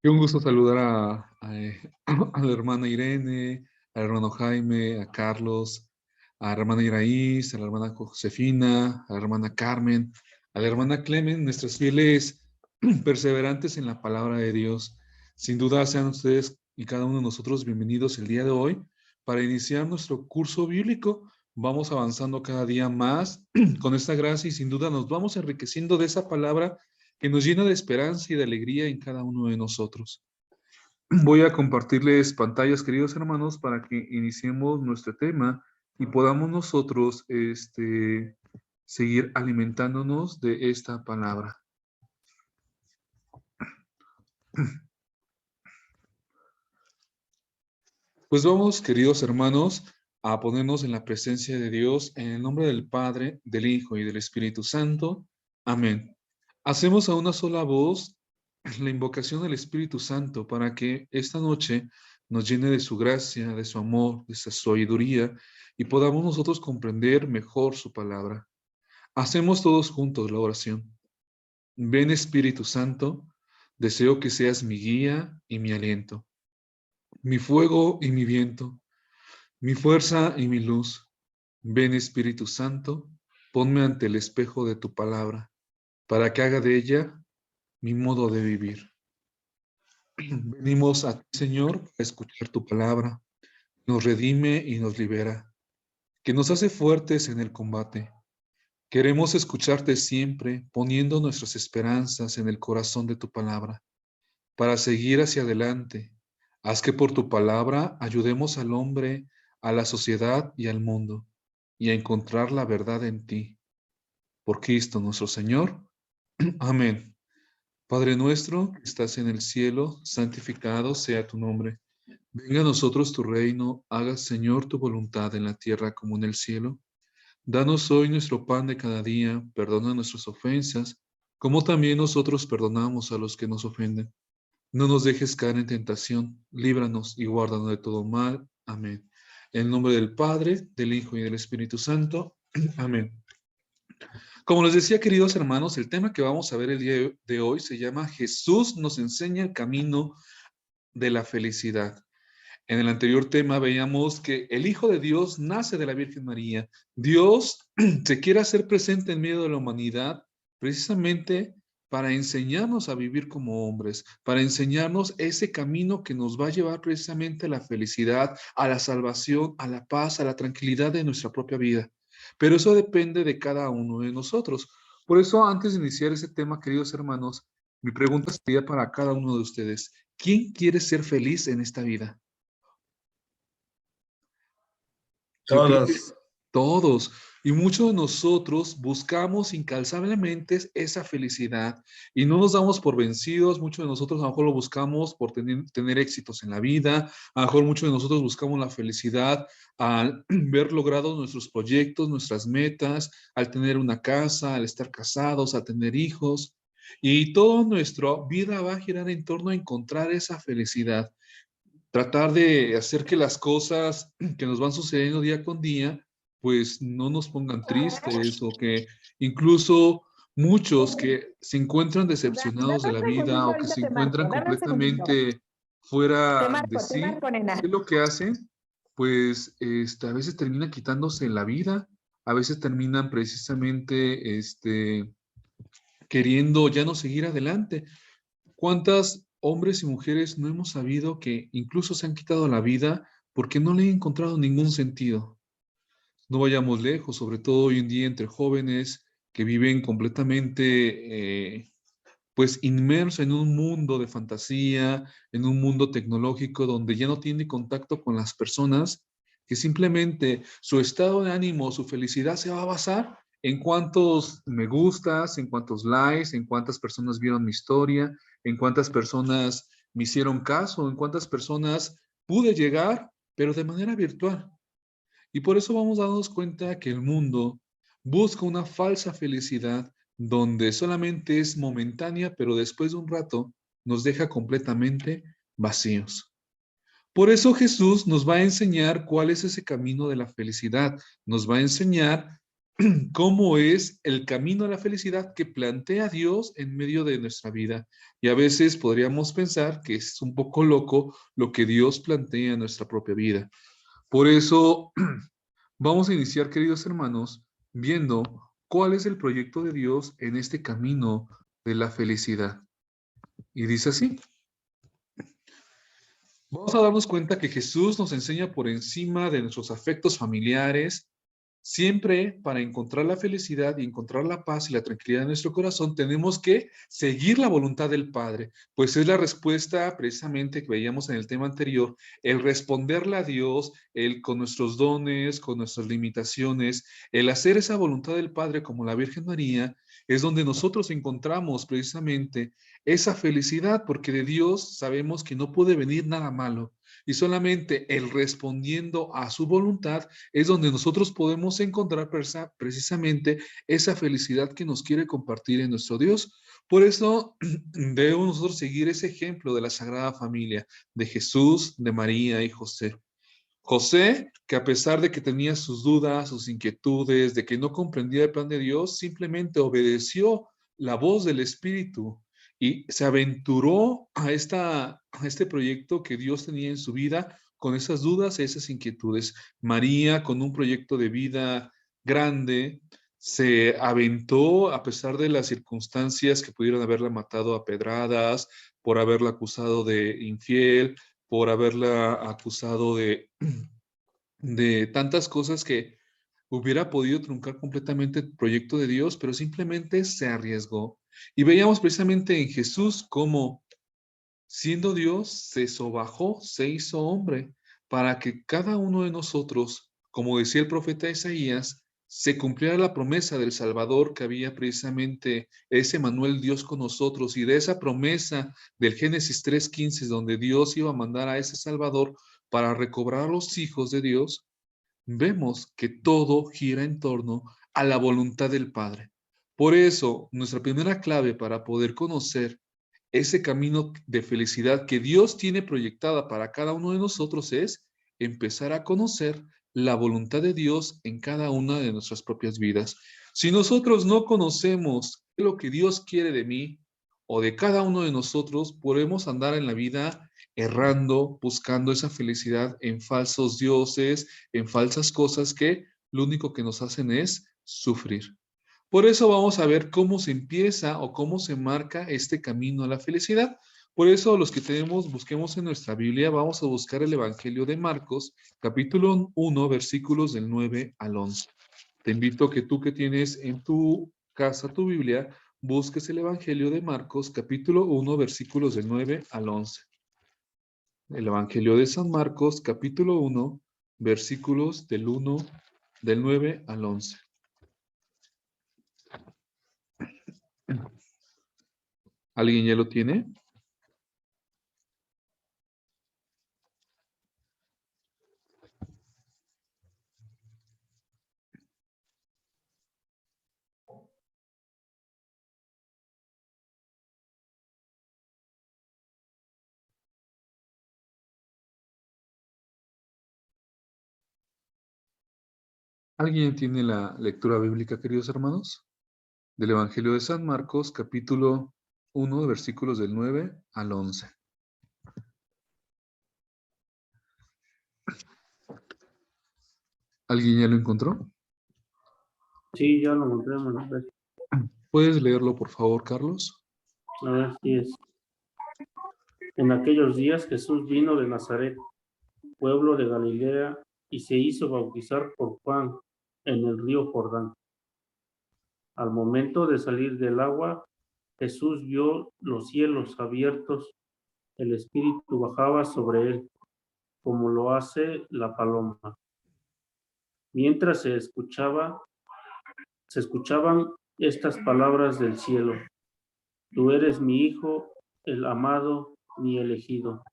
Qué un gusto saludar a la hermana Irene, al hermano Jaime, a Carlos, a la hermana Iraíz, a la hermana Josefina, a la hermana Carmen, a la hermana Clemen, nuestros fieles perseverantes en la palabra de Dios. Sin duda sean ustedes y cada uno de nosotros bienvenidos el día de hoy para iniciar nuestro curso bíblico. Vamos avanzando cada día más con esta gracia y sin duda nos vamos enriqueciendo de esa palabra que nos llena de esperanza y de alegría en cada uno de nosotros. Voy a compartirles pantallas, queridos hermanos, para que iniciemos nuestro tema y podamos nosotros seguir alimentándonos de esta palabra. Pues vamos, queridos hermanos, a ponernos en la presencia de Dios en el nombre del Padre, del Hijo y del Espíritu Santo. Amén. Hacemos a una sola voz la invocación del Espíritu Santo para que esta noche nos llene de su gracia, de su amor, de su sabiduría y podamos nosotros comprender mejor su palabra. Hacemos todos juntos la oración. Ven Espíritu Santo, deseo que seas mi guía y mi aliento, mi fuego y mi viento, mi fuerza y mi luz. Ven Espíritu Santo, ponme ante el espejo de tu palabra, para que haga de ella mi modo de vivir. Venimos a ti, Señor, a escuchar tu palabra. Nos redime y nos libera, que nos hace fuertes en el combate. Queremos escucharte siempre, poniendo nuestras esperanzas en el corazón de tu palabra, para seguir hacia adelante. Haz que por tu palabra ayudemos al hombre, a la sociedad y al mundo, y a encontrar la verdad en ti. Por Cristo nuestro Señor. Amén. Padre nuestro que estás en el cielo, santificado sea tu nombre. Venga a nosotros tu reino, haga Señor tu voluntad en la tierra como en el cielo. Danos hoy nuestro pan de cada día, perdona nuestras ofensas, como también nosotros perdonamos a los que nos ofenden. No nos dejes caer en tentación, líbranos y guárdanos de todo mal. Amén. En el nombre del Padre, del Hijo y del Espíritu Santo. Amén. Como les decía, queridos hermanos, el tema que vamos a ver el día de hoy se llama Jesús nos enseña el camino de la felicidad. En el anterior tema veíamos que el Hijo de Dios nace de la Virgen María. Dios se quiere hacer presente en medio de la humanidad precisamente para enseñarnos a vivir como hombres, para enseñarnos ese camino que nos va a llevar precisamente a la felicidad, a la salvación, a la paz, a la tranquilidad de nuestra propia vida. Pero eso depende de cada uno de nosotros. Por eso, antes de iniciar ese tema, queridos hermanos, mi pregunta sería para cada uno de ustedes. ¿Quién quiere ser feliz en esta vida? Yo creo que Todos. todos y muchos de nosotros buscamos incansablemente esa felicidad y no nos damos por vencidos. Muchos de nosotros a lo mejor lo buscamos por tener éxitos en la vida. A lo mejor muchos de nosotros buscamos la felicidad al ver logrados nuestros proyectos, nuestras metas, al tener una casa, al estar casados, al tener hijos. Y toda nuestra vida va a girar en torno a encontrar esa felicidad, tratar de hacer que las cosas que nos van sucediendo día con día, pues no nos pongan tristes o que incluso muchos que se encuentran decepcionados de Dame la un segundito, vida o que ahorita se te marco. encuentran Dame un segundito. completamente fuera de Te sí, marco, nena. ¿qué es lo que hacen? Pues a veces terminan quitándose la vida, a veces terminan precisamente queriendo ya no seguir adelante. ¿Cuántas hombres y mujeres no hemos sabido que incluso se han quitado la vida porque no le han encontrado ningún sentido? No vayamos lejos, sobre todo hoy en día entre jóvenes que viven completamente, pues, inmersos en un mundo de fantasía, en un mundo tecnológico donde ya no tiene contacto con las personas, que simplemente su estado de ánimo, su felicidad se va a basar en cuántos me gustas, en cuántos likes, en cuántas personas vieron mi historia, en cuántas personas me hicieron caso, en cuántas personas pude llegar, pero de manera virtual. Y por eso vamos a darnos cuenta que el mundo busca una falsa felicidad donde solamente es momentánea, pero después de un rato nos deja completamente vacíos. Por eso Jesús nos va a enseñar cuál es ese camino de la felicidad. Nos va a enseñar cómo es el camino a la felicidad que plantea Dios en medio de nuestra vida. Y a veces podríamos pensar que es un poco loco lo que Dios plantea en nuestra propia vida. Por eso vamos a iniciar, queridos hermanos, viendo cuál es el proyecto de Dios en este camino de la felicidad. Y dice así. Vamos a darnos cuenta que Jesús nos enseña por encima de nuestros afectos familiares. Siempre para encontrar la felicidad y encontrar la paz y la tranquilidad en nuestro corazón, tenemos que seguir la voluntad del Padre, pues es la respuesta precisamente que veíamos en el tema anterior, el responderle a Dios, el con nuestros dones, con nuestras limitaciones, el hacer esa voluntad del Padre como la Virgen María, es donde nosotros encontramos precisamente esa felicidad, porque de Dios sabemos que no puede venir nada malo, y solamente el respondiendo a su voluntad es donde nosotros podemos encontrar precisamente esa felicidad que nos quiere compartir en nuestro Dios. Por eso debemos nosotros seguir ese ejemplo de la Sagrada Familia, de Jesús, de María y José. José, que a pesar de que tenía sus dudas, sus inquietudes, de que no comprendía el plan de Dios, simplemente obedeció la voz del Espíritu y se aventuró a este proyecto que Dios tenía en su vida con esas dudas y esas inquietudes. María, con un proyecto de vida grande, se aventó a pesar de las circunstancias que pudieron haberla matado a pedradas, por haberla acusado de infiel, por haberla acusado de tantas cosas que hubiera podido truncar completamente el proyecto de Dios, pero simplemente se arriesgó. Y veíamos precisamente en Jesús cómo, siendo Dios, se sobajó, se hizo hombre, para que cada uno de nosotros, como decía el profeta Isaías, se cumpliera la promesa del Salvador que había precisamente ese Manuel Dios con nosotros, y de esa promesa del Génesis 3:15, donde Dios iba a mandar a ese Salvador para recobrar a los hijos de Dios, vemos que todo gira en torno a la voluntad del Padre. Por eso, nuestra primera clave para poder conocer ese camino de felicidad que Dios tiene proyectada para cada uno de nosotros es empezar a conocer la voluntad de Dios en cada una de nuestras propias vidas. Si nosotros no conocemos lo que Dios quiere de mí o de cada uno de nosotros, podemos andar en la vida errando, buscando esa felicidad en falsos dioses, en falsas cosas que lo único que nos hacen es sufrir. Por eso vamos a ver cómo se empieza o cómo se marca este camino a la felicidad. Por eso los que tenemos, busquemos en nuestra Biblia, vamos a buscar el Evangelio de Marcos, capítulo 1, versículos del 9 al 11. Te invito a que tú que tienes en tu casa tu Biblia, busques el Evangelio de Marcos, capítulo 1, versículos del 9 al 11. El Evangelio de San Marcos, capítulo 1, versículos del 9 al 11. ¿Alguien ya lo tiene? ¿Alguien tiene la lectura bíblica, queridos hermanos? Del Evangelio de San Marcos, capítulo 1, versículos del 9 al 11. ¿Alguien ya lo encontró? Sí, ya lo encontré, hermano. ¿Puedes leerlo, por favor, Carlos? A ver, sí es. En aquellos días Jesús vino de Nazaret, pueblo de Galilea, y se hizo bautizar por Juan en el río Jordán. Al momento de salir del agua, Jesús vio los cielos abiertos, el Espíritu bajaba sobre él, como lo hace la paloma. Mientras se escuchaban estas palabras del cielo: Tú eres mi Hijo, el amado, mi elegido.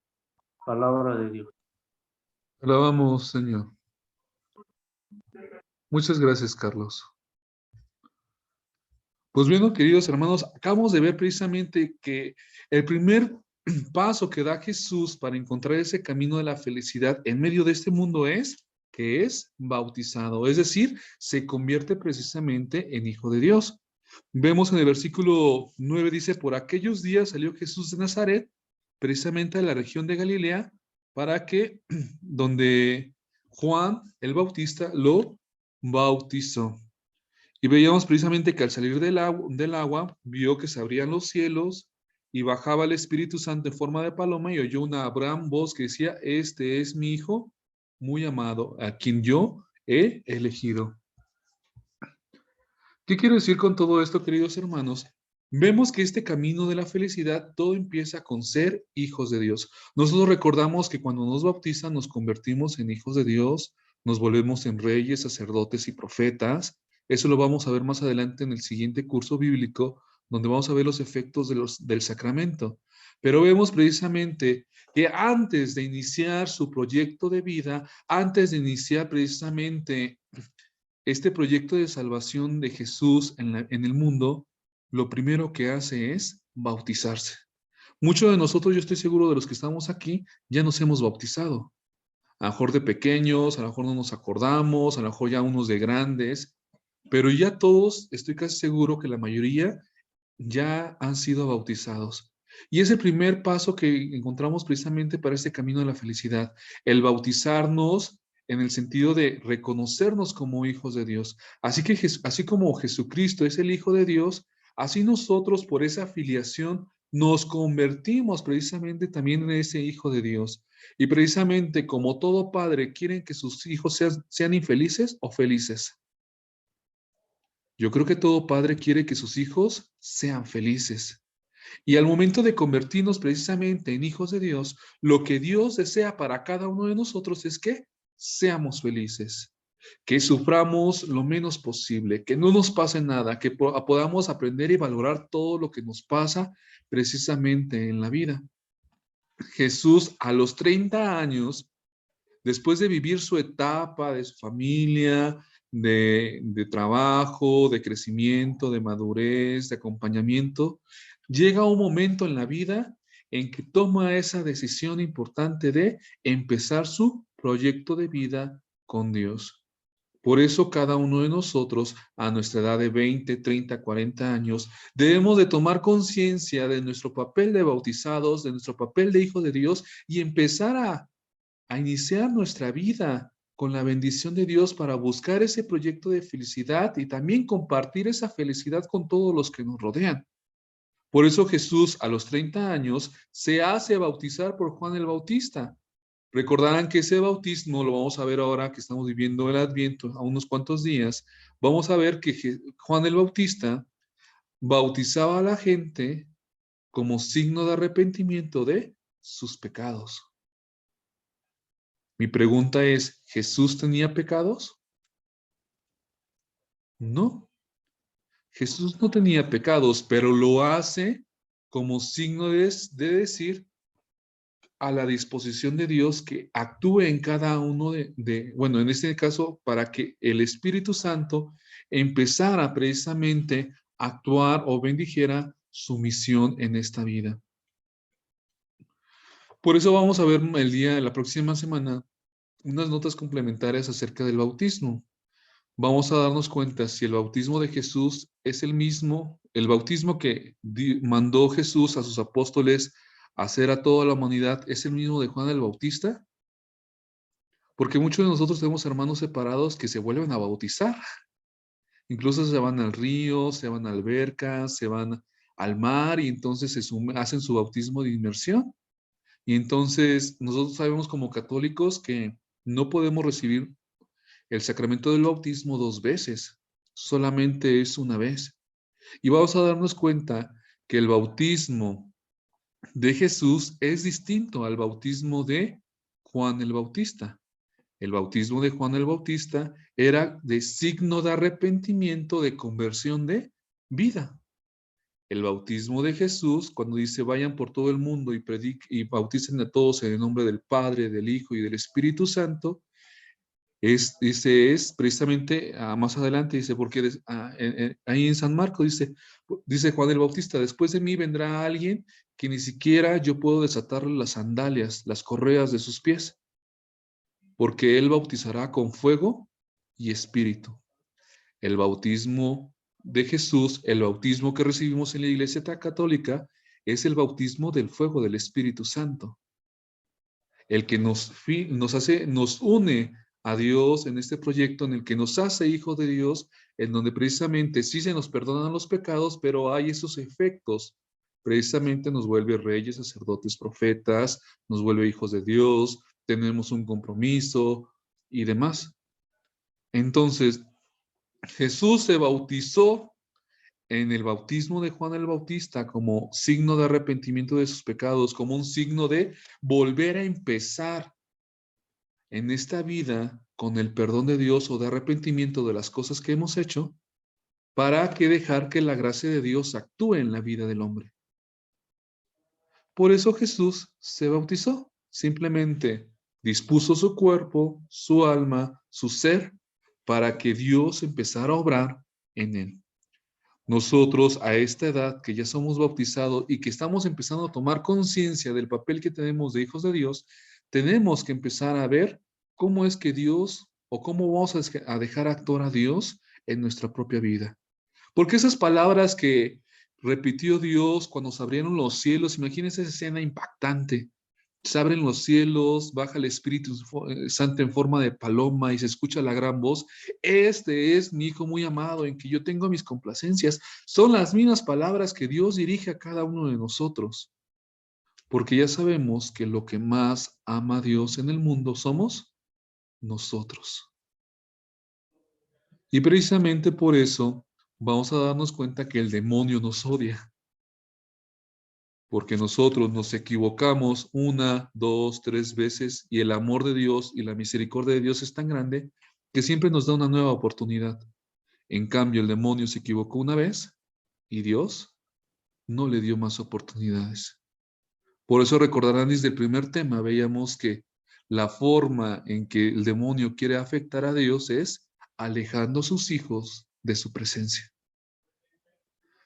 Palabra de Dios. Alabamos, Señor. Muchas gracias, Carlos. Pues bien, queridos hermanos, acabamos de ver precisamente que el primer paso que da Jesús para encontrar ese camino de la felicidad en medio de este mundo es que es bautizado, es decir, se convierte precisamente en hijo de Dios. Vemos en el versículo 9, dice, por aquellos días salió Jesús de Nazaret, precisamente de la región de Galilea, para que, donde Juan el Bautista lo bautizó. Y veíamos precisamente que al salir del agua, vio que se abrían los cielos y bajaba el Espíritu Santo en forma de paloma y oyó una gran voz que decía, este es mi Hijo muy amado, a quien yo he elegido. ¿Qué quiero decir con todo esto, queridos hermanos? Vemos que este camino de la felicidad, todo empieza con ser hijos de Dios. Nosotros recordamos que cuando nos bautizan nos convertimos en hijos de Dios, nos volvemos en reyes, sacerdotes y profetas. Eso lo vamos a ver más adelante en el siguiente curso bíblico, donde vamos a ver los efectos del sacramento. Pero vemos precisamente que antes de iniciar su proyecto de vida, antes de iniciar precisamente este proyecto de salvación de Jesús en el mundo, lo primero que hace es bautizarse. Muchos de nosotros, yo estoy seguro de los que estamos aquí, ya nos hemos bautizado. A lo mejor de pequeños, a lo mejor no nos acordamos, a lo mejor ya unos de grandes, pero ya todos, estoy casi seguro que la mayoría ya han sido bautizados. Y es el primer paso que encontramos precisamente para este camino de la felicidad, el bautizarnos en el sentido de reconocernos como hijos de Dios. Así que así como Jesucristo es el Hijo de Dios, así nosotros por esa filiación nos convertimos precisamente también en ese Hijo de Dios. Y precisamente como todo padre quieren que sus hijos sean infelices o felices. Yo creo que todo padre quiere que sus hijos sean felices. Y al momento de convertirnos precisamente en hijos de Dios, lo que Dios desea para cada uno de nosotros es que seamos felices, que suframos lo menos posible, que no nos pase nada, que podamos aprender y valorar todo lo que nos pasa precisamente en la vida. Jesús a los 30 años, después de vivir su etapa de su familia, de trabajo, de crecimiento, de madurez, de acompañamiento, llega un momento en la vida en que toma esa decisión importante de empezar su proyecto de vida con Dios. Por eso cada uno de nosotros, a nuestra edad de 20, 30, 40 años, debemos de tomar conciencia de nuestro papel de bautizados, de nuestro papel de hijos de Dios y empezar a iniciar nuestra vida con la bendición de Dios para buscar ese proyecto de felicidad y también compartir esa felicidad con todos los que nos rodean. Por eso Jesús a los 30 años se hace bautizar por Juan el Bautista. Recordarán que ese bautismo, lo vamos a ver ahora que estamos viviendo el Adviento, a unos cuantos días, vamos a ver que Juan el Bautista bautizaba a la gente como signo de arrepentimiento de sus pecados. Mi pregunta es, ¿Jesús tenía pecados? No, Jesús no tenía pecados, pero lo hace como signo de decir a la disposición de Dios que actúe en cada uno bueno, en este caso, para que el Espíritu Santo empezara precisamente a actuar o bendijera su misión en esta vida. Por eso vamos a ver la próxima semana, unas notas complementarias acerca del bautismo. Vamos a darnos cuenta si el bautismo de Jesús es el mismo, el bautismo que mandó Jesús a sus apóstoles a hacer a toda la humanidad, es el mismo de Juan el Bautista, porque muchos de nosotros tenemos hermanos separados que se vuelven a bautizar, incluso se van al río, se van a albercas, se van al mar y entonces hacen su bautismo de inmersión. Y entonces nosotros sabemos como católicos que no podemos recibir el sacramento del bautismo 2 veces, solamente es una vez. Y vamos a darnos cuenta que el bautismo de Jesús es distinto al bautismo de Juan el Bautista. El bautismo de Juan el Bautista era de signo de arrepentimiento, de conversión de vida. El bautismo de Jesús, cuando dice vayan por todo el mundo y bauticen a todos en el nombre del Padre, del Hijo y del Espíritu Santo, es precisamente más adelante, dice, porque ahí en San Marcos dice Juan el Bautista, después de mí vendrá alguien que ni siquiera yo puedo desatarle las sandalias, las correas de sus pies. porque Él bautizará con fuego y espíritu. El bautismo de Jesús, el bautismo que recibimos en la Iglesia Católica, es el bautismo del fuego del Espíritu Santo. El que nos une a Dios en este proyecto, en el que nos hace hijos de Dios, en donde precisamente sí se nos perdonan los pecados, pero hay esos efectos. Precisamente nos vuelve reyes, sacerdotes, profetas, nos vuelve hijos de Dios, tenemos un compromiso y demás. Entonces, Jesús se bautizó en el bautismo de Juan el Bautista como signo de arrepentimiento de sus pecados, como un signo de volver a empezar en esta vida con el perdón de Dios o de arrepentimiento de las cosas que hemos hecho, para que dejar que la gracia de Dios actúe en la vida del hombre. Por eso Jesús se bautizó, simplemente dispuso su cuerpo, su alma, su ser, para que Dios empezara a obrar en él. Nosotros a esta edad que ya somos bautizados y que estamos empezando a tomar conciencia del papel que tenemos de hijos de Dios, tenemos que empezar a ver cómo es que Dios o cómo vamos a dejar actuar a Dios en nuestra propia vida. Porque esas palabras que repitió Dios cuando se abrieron los cielos, imagínense esa escena impactante. Se abren los cielos, baja el Espíritu Santo en forma de paloma y se escucha la gran voz. Este es mi Hijo muy amado en que yo tengo mis complacencias. Son las mismas palabras que Dios dirige a cada uno de nosotros. Porque ya sabemos que lo que más ama a Dios en el mundo somos nosotros. Y precisamente por eso vamos a darnos cuenta que el demonio nos odia. Porque nosotros nos equivocamos 1, 2, 3 veces y el amor de Dios y la misericordia de Dios es tan grande que siempre nos da una nueva oportunidad. En cambio, el demonio se equivocó una vez y Dios no le dio más oportunidades. Por eso recordarán desde el primer tema, veíamos que la forma en que el demonio quiere afectar a Dios es alejando a sus hijos de su presencia.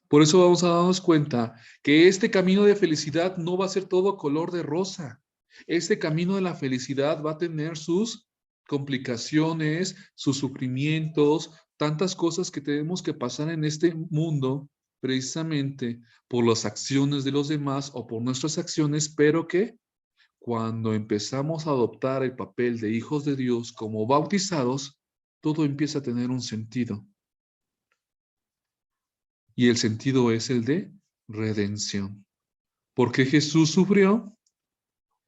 Por eso vamos a darnos cuenta que este camino de felicidad no va a ser todo color de rosa. Este camino de la felicidad va a tener sus complicaciones, sus sufrimientos, tantas cosas que tenemos que pasar en este mundo precisamente por las acciones de los demás o por nuestras acciones, pero que cuando empezamos a adoptar el papel de hijos de Dios como bautizados, todo empieza a tener un sentido. Y el sentido es el de redención. ¿Por qué Jesús sufrió?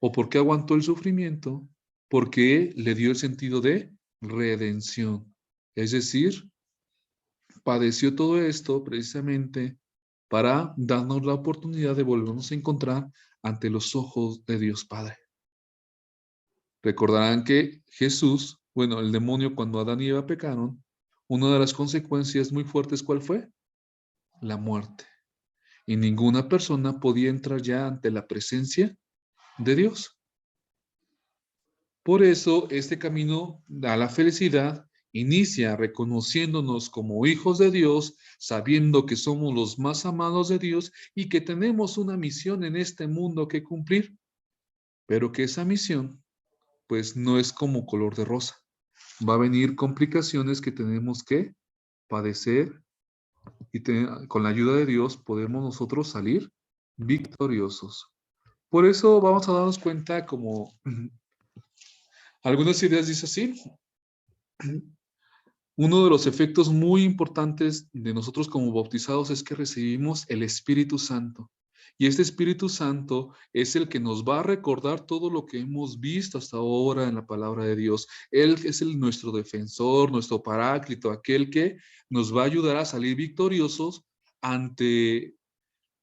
¿O por qué aguantó el sufrimiento? Porque le dio el sentido de redención. Es decir, padeció todo esto precisamente para darnos la oportunidad de volvernos a encontrar ante los ojos de Dios Padre. Recordarán que Jesús, bueno, el demonio cuando Adán y Eva pecaron, una de las consecuencias muy fuertes, ¿cuál fue? La muerte. Y ninguna persona podía entrar ya ante la presencia de Dios. Por eso este camino a la felicidad inicia reconociéndonos como hijos de Dios, sabiendo que somos los más amados de Dios y que tenemos una misión en este mundo que cumplir, pero que esa misión pues no es como color de rosa. Va a venir complicaciones que tenemos que padecer y con la ayuda de Dios podemos nosotros salir victoriosos. Por eso vamos a darnos cuenta como algunas ideas dice así. Uno de los efectos muy importantes de nosotros como bautizados es que recibimos el Espíritu Santo. Y este Espíritu Santo es el que nos va a recordar todo lo que hemos visto hasta ahora en la palabra de Dios. Él es nuestro defensor, nuestro paráclito, aquel que nos va a ayudar a salir victoriosos ante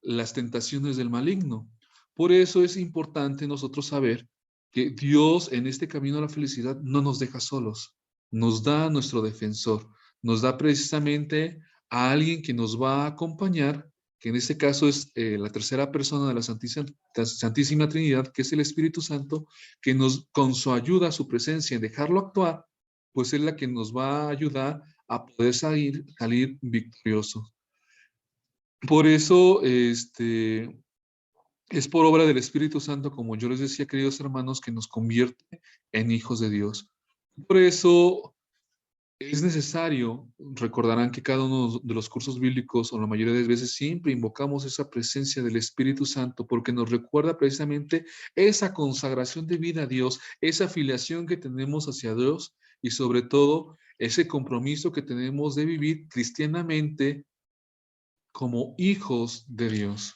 las tentaciones del maligno. Por eso es importante nosotros saber que Dios en este camino a la felicidad no nos deja solos, nos da a nuestro defensor, nos da precisamente a alguien que nos va a acompañar, que en este caso es la tercera persona de la Santísima Trinidad, que es el Espíritu Santo, que nos, con su ayuda, su presencia, en dejarlo actuar, pues es la que nos va a ayudar a poder salir victoriosos. Por eso, es por obra del Espíritu Santo, como yo les decía, queridos hermanos, que nos convierte en hijos de Dios. Por eso es necesario, recordarán que cada uno de los cursos bíblicos, o la mayoría de las veces, siempre invocamos esa presencia del Espíritu Santo porque nos recuerda precisamente esa consagración de vida a Dios, esa afiliación que tenemos hacia Dios y sobre todo ese compromiso que tenemos de vivir cristianamente como hijos de Dios.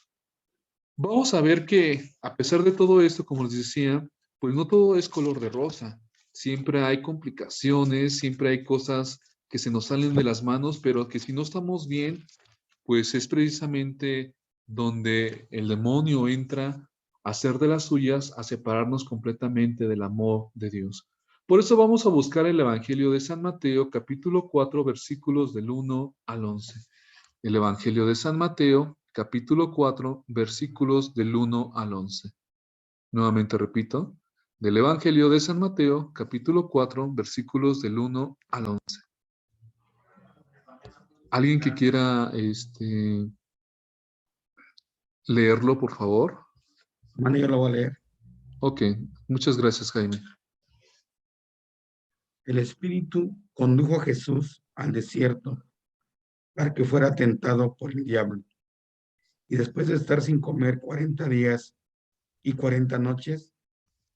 Vamos a ver que a pesar de todo esto, como les decía, pues no todo es color de rosa. Siempre hay complicaciones, siempre hay cosas que se nos salen de las manos, pero que si no estamos bien, pues es precisamente donde el demonio entra a hacer de las suyas, a separarnos completamente del amor de Dios. Por eso vamos a buscar el Evangelio de San Mateo, capítulo 4, versículos del 1 al 11. El Evangelio de San Mateo, capítulo 4, versículos del 1 al 11. Nuevamente repito, del Evangelio de San Mateo, capítulo 4, versículos del 1 al 11. ¿Alguien que quiera leerlo, por favor? Bueno, yo lo voy a leer. Ok, muchas gracias, Jaime. El Espíritu condujo a Jesús al desierto para que fuera tentado por el diablo. Y después de estar sin comer 40 días y 40 noches,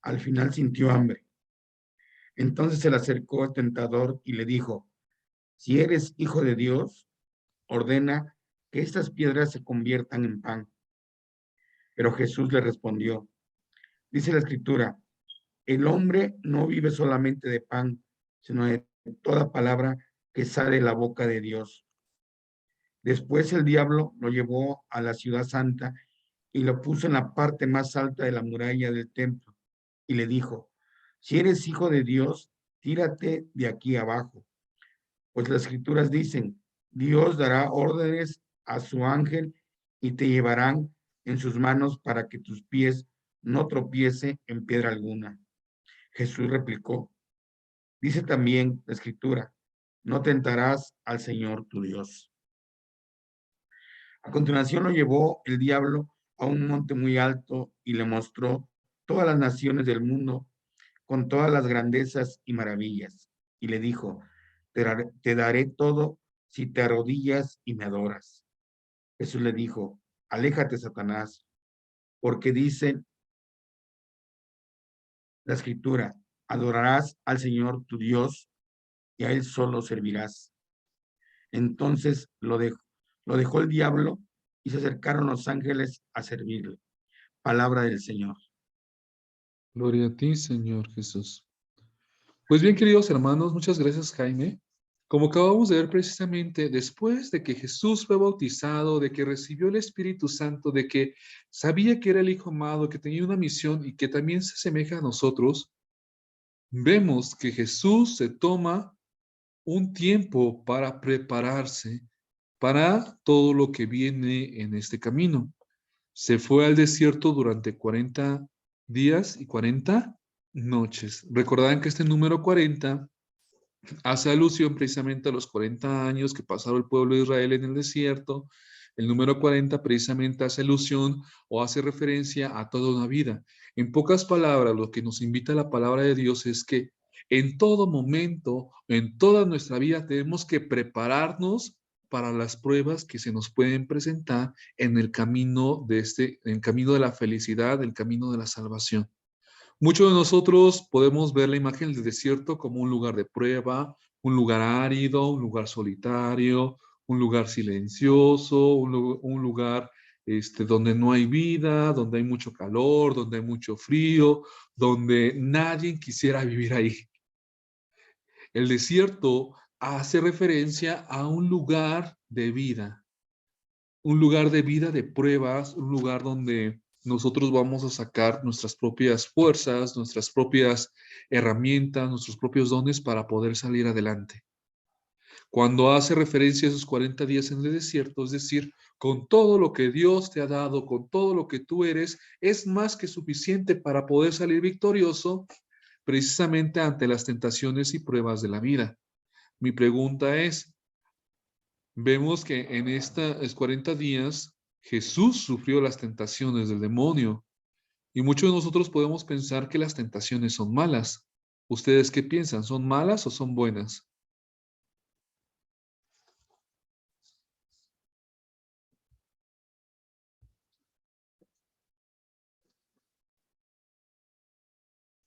al final sintió hambre. Entonces se le acercó el tentador y le dijo: si eres hijo de Dios, ordena que estas piedras se conviertan en pan. Pero Jesús le respondió: dice la Escritura, el hombre no vive solamente de pan, sino de toda palabra que sale de la boca de Dios. Después el diablo lo llevó a la ciudad santa y lo puso en la parte más alta de la muralla del templo y le dijo: si eres hijo de Dios, tírate de aquí abajo, pues las escrituras dicen: Dios dará órdenes a su ángel y te llevarán en sus manos para que tus pies no tropiece en piedra alguna. Jesús replicó: dice también la escritura, no tentarás al Señor tu Dios. A continuación lo llevó el diablo a un monte muy alto y le mostró todas las naciones del mundo con todas las grandezas y maravillas. Y le dijo: te daré todo si te arrodillas y me adoras. Jesús le dijo: aléjate, Satanás, porque dice la escritura, adorarás al Señor tu Dios y a él solo servirás. Entonces lo dejó el diablo y se acercaron los ángeles a servirle. Palabra del Señor. Gloria a ti, Señor Jesús. Pues bien, queridos hermanos, muchas gracias, Jaime. Como acabamos de ver precisamente, después de que Jesús fue bautizado, de que recibió el Espíritu Santo, de que sabía que era el Hijo amado, que tenía una misión y que también se asemeja a nosotros, vemos que Jesús se toma un tiempo para prepararse para todo lo que viene en este camino. Se fue al desierto durante 40 días y 40 noches. Recordarán que este número 40 hace alusión precisamente a los 40 años que pasaron el pueblo de Israel en el desierto. El número 40 precisamente hace alusión o hace referencia a toda una vida. En pocas palabras, lo que nos invita la palabra de Dios es que en todo momento, en toda nuestra vida, tenemos que prepararnos para las pruebas que se nos pueden presentar en el camino en el camino de la felicidad, el camino de la salvación. Muchos de nosotros podemos ver la imagen del desierto como un lugar de prueba, un lugar árido, un lugar solitario, un lugar silencioso, un lugar donde no hay vida, donde hay mucho calor, donde hay mucho frío, donde nadie quisiera vivir ahí. El desierto hace referencia a un lugar de vida, de pruebas, un lugar donde nosotros vamos a sacar nuestras propias fuerzas, nuestras propias herramientas, nuestros propios dones para poder salir adelante. Cuando hace referencia a esos 40 días en el desierto, es decir, con todo lo que Dios te ha dado, con todo lo que tú eres, es más que suficiente para poder salir victorioso precisamente ante las tentaciones y pruebas de la vida. Mi pregunta es, vemos que en estos 40 días Jesús sufrió las tentaciones del demonio y muchos de nosotros podemos pensar que las tentaciones son malas, ¿Ustedes qué piensan? ¿Son malas o son buenas?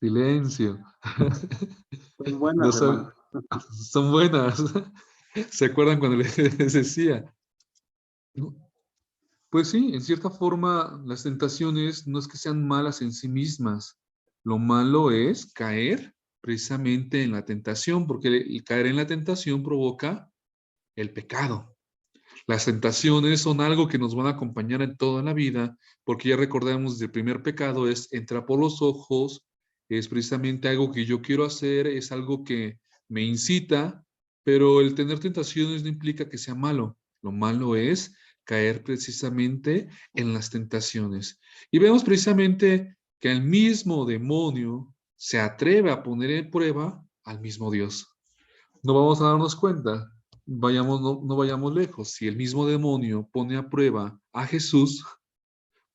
Silencio. Son No buenas, sab- hermano. Son buenas. ¿Se acuerdan cuando les decía? Pues sí, en cierta forma, las tentaciones no es que sean malas en sí mismas. Lo malo es caer precisamente en la tentación, porque el caer en la tentación provoca el pecado. Las tentaciones son algo que nos van a acompañar en toda la vida, porque ya recordamos el primer pecado es entrar por los ojos, es precisamente algo que yo quiero hacer, es algo que me incita, pero el tener tentaciones no implica que sea malo. Lo malo es caer precisamente en las tentaciones. Y vemos precisamente que el mismo demonio se atreve a poner en prueba al mismo Dios. No vamos a darnos cuenta, no vayamos lejos. Si el mismo demonio pone a prueba a Jesús,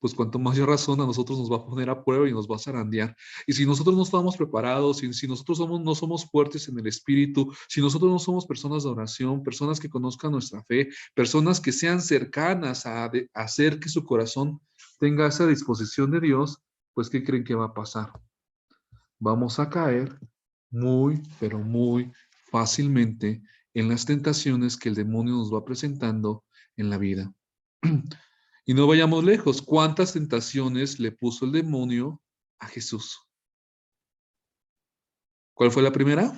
pues cuanto mayor razón a nosotros nos va a poner a prueba y nos va a zarandear. Y si nosotros no estamos preparados, si nosotros no somos fuertes en el espíritu, si nosotros no somos personas de oración, personas que conozcan nuestra fe, personas que sean cercanas a hacer que su corazón tenga esa disposición de Dios, pues ¿qué creen que va a pasar? Vamos a caer muy, pero muy fácilmente en las tentaciones que el demonio nos va presentando en la vida. Y no vayamos lejos. ¿Cuántas tentaciones le puso el demonio a Jesús? ¿Cuál fue la primera?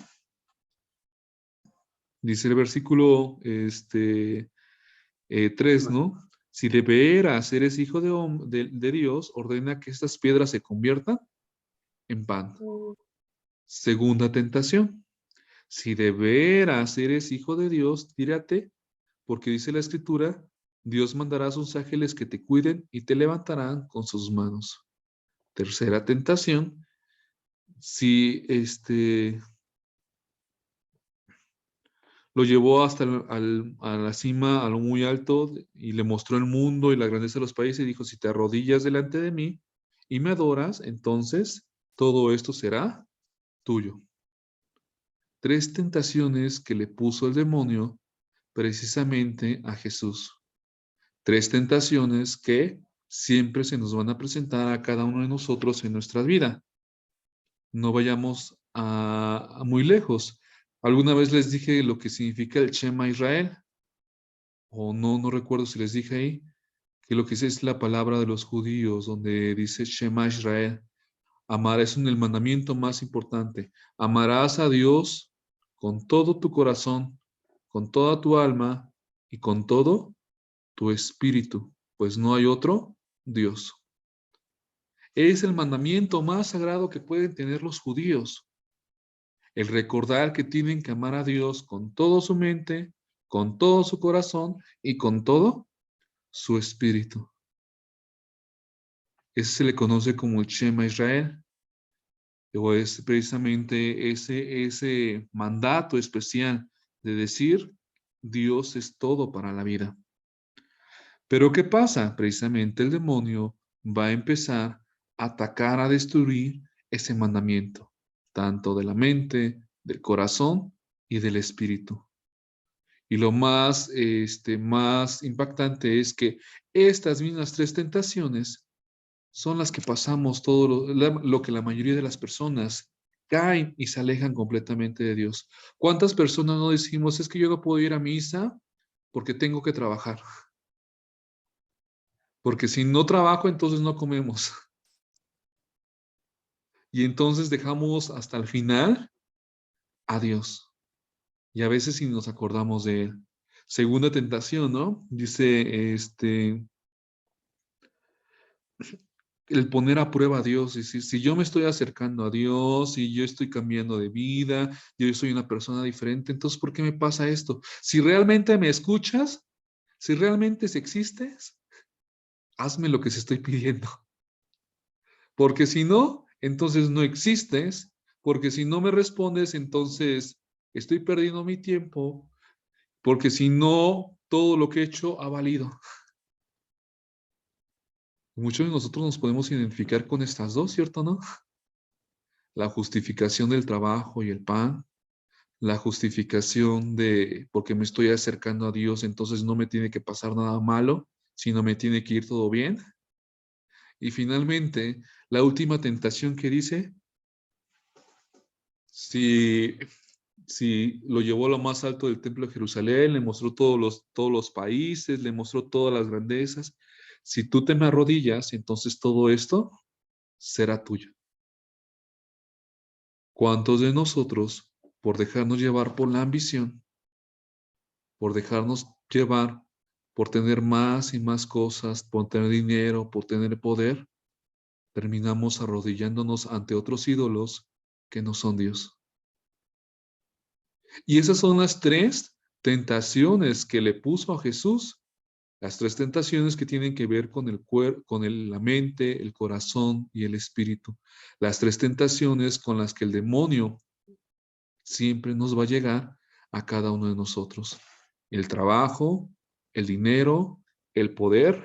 Dice el versículo 3, ¿no? Si de veras eres hijo de Dios, ordena que estas piedras se conviertan en pan. Segunda tentación. Si de veras eres hijo de Dios, tírate, porque dice la escritura, Dios mandará a sus ángeles que te cuiden y te levantarán con sus manos. Tercera tentación, si lo llevó hasta a la cima, a lo muy alto, y le mostró el mundo y la grandeza de los países, y dijo, si te arrodillas delante de mí y me adoras, entonces todo esto será tuyo. Tres tentaciones que le puso el demonio precisamente a Jesús. Tres tentaciones que siempre se nos van a presentar a cada uno de nosotros en nuestra vida. No vayamos a muy lejos. Alguna vez les dije lo que significa el Shema Israel, o no recuerdo si les dije ahí, que lo que es la palabra de los judíos, donde dice Shema Israel. Amar es el mandamiento más importante. Amarás a Dios con todo tu corazón, con toda tu alma y con todo tu espíritu, pues no hay otro Dios. Es el mandamiento más sagrado que pueden tener los judíos. El recordar que tienen que amar a Dios con toda su mente, con todo su corazón y con todo su espíritu. Ese se le conoce como el Shema Israel, o es precisamente ese mandato especial de decir, Dios es todo para la vida. Pero ¿qué pasa? Precisamente el demonio va a empezar a atacar, a destruir ese mandamiento, tanto de la mente, del corazón y del espíritu. Y lo más impactante es que estas mismas tres tentaciones son las que pasamos todo lo que la mayoría de las personas caen y se alejan completamente de Dios. ¿Cuántas personas no decimos, es que yo no puedo ir a misa porque tengo que trabajar? Porque si no trabajo, entonces no comemos. Y entonces dejamos hasta el final a Dios. Y a veces si nos acordamos de Él. Segunda tentación, ¿no? Dice, el poner a prueba a Dios, y si yo me estoy acercando a Dios y yo estoy cambiando de vida, yo soy una persona diferente, entonces ¿por qué me pasa esto? Si realmente me escuchas, si realmente existes, hazme lo que se estoy pidiendo. Porque si no, entonces no existes, porque si no me respondes, entonces estoy perdiendo mi tiempo, porque si no, todo lo que he hecho ha valido. Muchos de nosotros nos podemos identificar con estas dos, ¿cierto, no? la justificación del trabajo y el pan, la justificación de porque me estoy acercando a Dios, entonces no me tiene que pasar nada malo, sino me tiene que ir todo bien. Y finalmente, la última tentación que dice, si lo llevó a lo más alto del templo de Jerusalén, le mostró todos los países, le mostró todas las grandezas. Si tú te me arrodillas, entonces todo esto será tuyo. ¿Cuántos de nosotros, por dejarnos llevar por la ambición, por dejarnos llevar, por tener más y más cosas, por tener dinero, por tener poder, terminamos arrodillándonos ante otros ídolos que no son Dios? Y esas son las tres tentaciones que le puso a Jesús. Las tres tentaciones que tienen que ver con el cuerpo, la mente, el corazón y el espíritu. Las tres tentaciones con las que el demonio siempre nos va a llegar a cada uno de nosotros. El trabajo, el dinero, el poder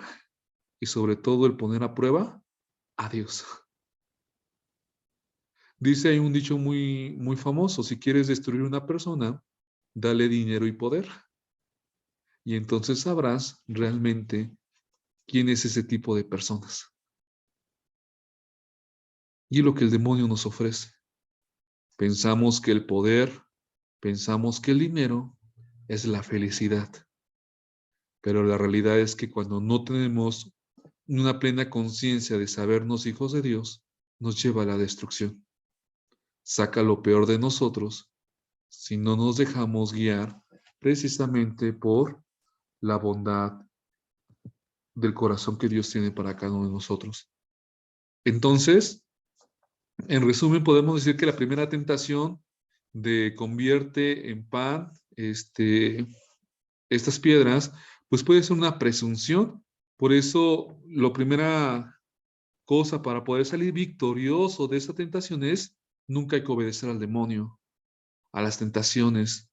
y sobre todo el poner a prueba a Dios. Dice hay un dicho muy, muy famoso: si quieres destruir una persona, dale dinero y poder. Y entonces sabrás realmente quién es ese tipo de personas. Y lo que el demonio nos ofrece. Pensamos que el poder, pensamos que el dinero es la felicidad. Pero la realidad es que cuando no tenemos una plena conciencia de sabernos hijos de Dios, nos lleva a la destrucción. Saca lo peor de nosotros si no nos dejamos guiar precisamente por la bondad del corazón que Dios tiene para cada uno de nosotros. Entonces, en resumen, podemos decir que la primera tentación de convierte en pan estas piedras, pues puede ser una presunción. Por eso, la primera cosa para poder salir victorioso de esta tentación es nunca hay que obedecer al demonio, a las tentaciones.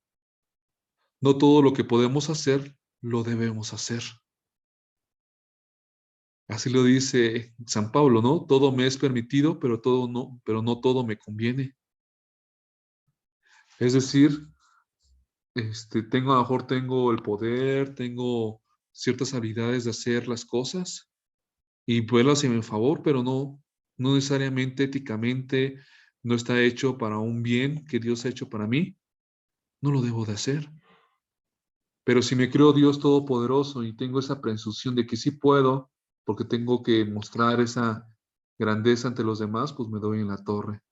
No todo lo que podemos hacer, lo debemos hacer. Así lo dice San Pablo, ¿no? Todo me es permitido, pero no todo me conviene. Es decir, a lo mejor tengo el poder, tengo ciertas habilidades de hacer las cosas y verlas en mi favor, pero no necesariamente éticamente no está hecho para un bien que Dios ha hecho para mí, no lo debo de hacer. Pero si me creo Dios todopoderoso y tengo esa presunción de que sí puedo, porque tengo que mostrar esa grandeza ante los demás, pues me doy en la torre.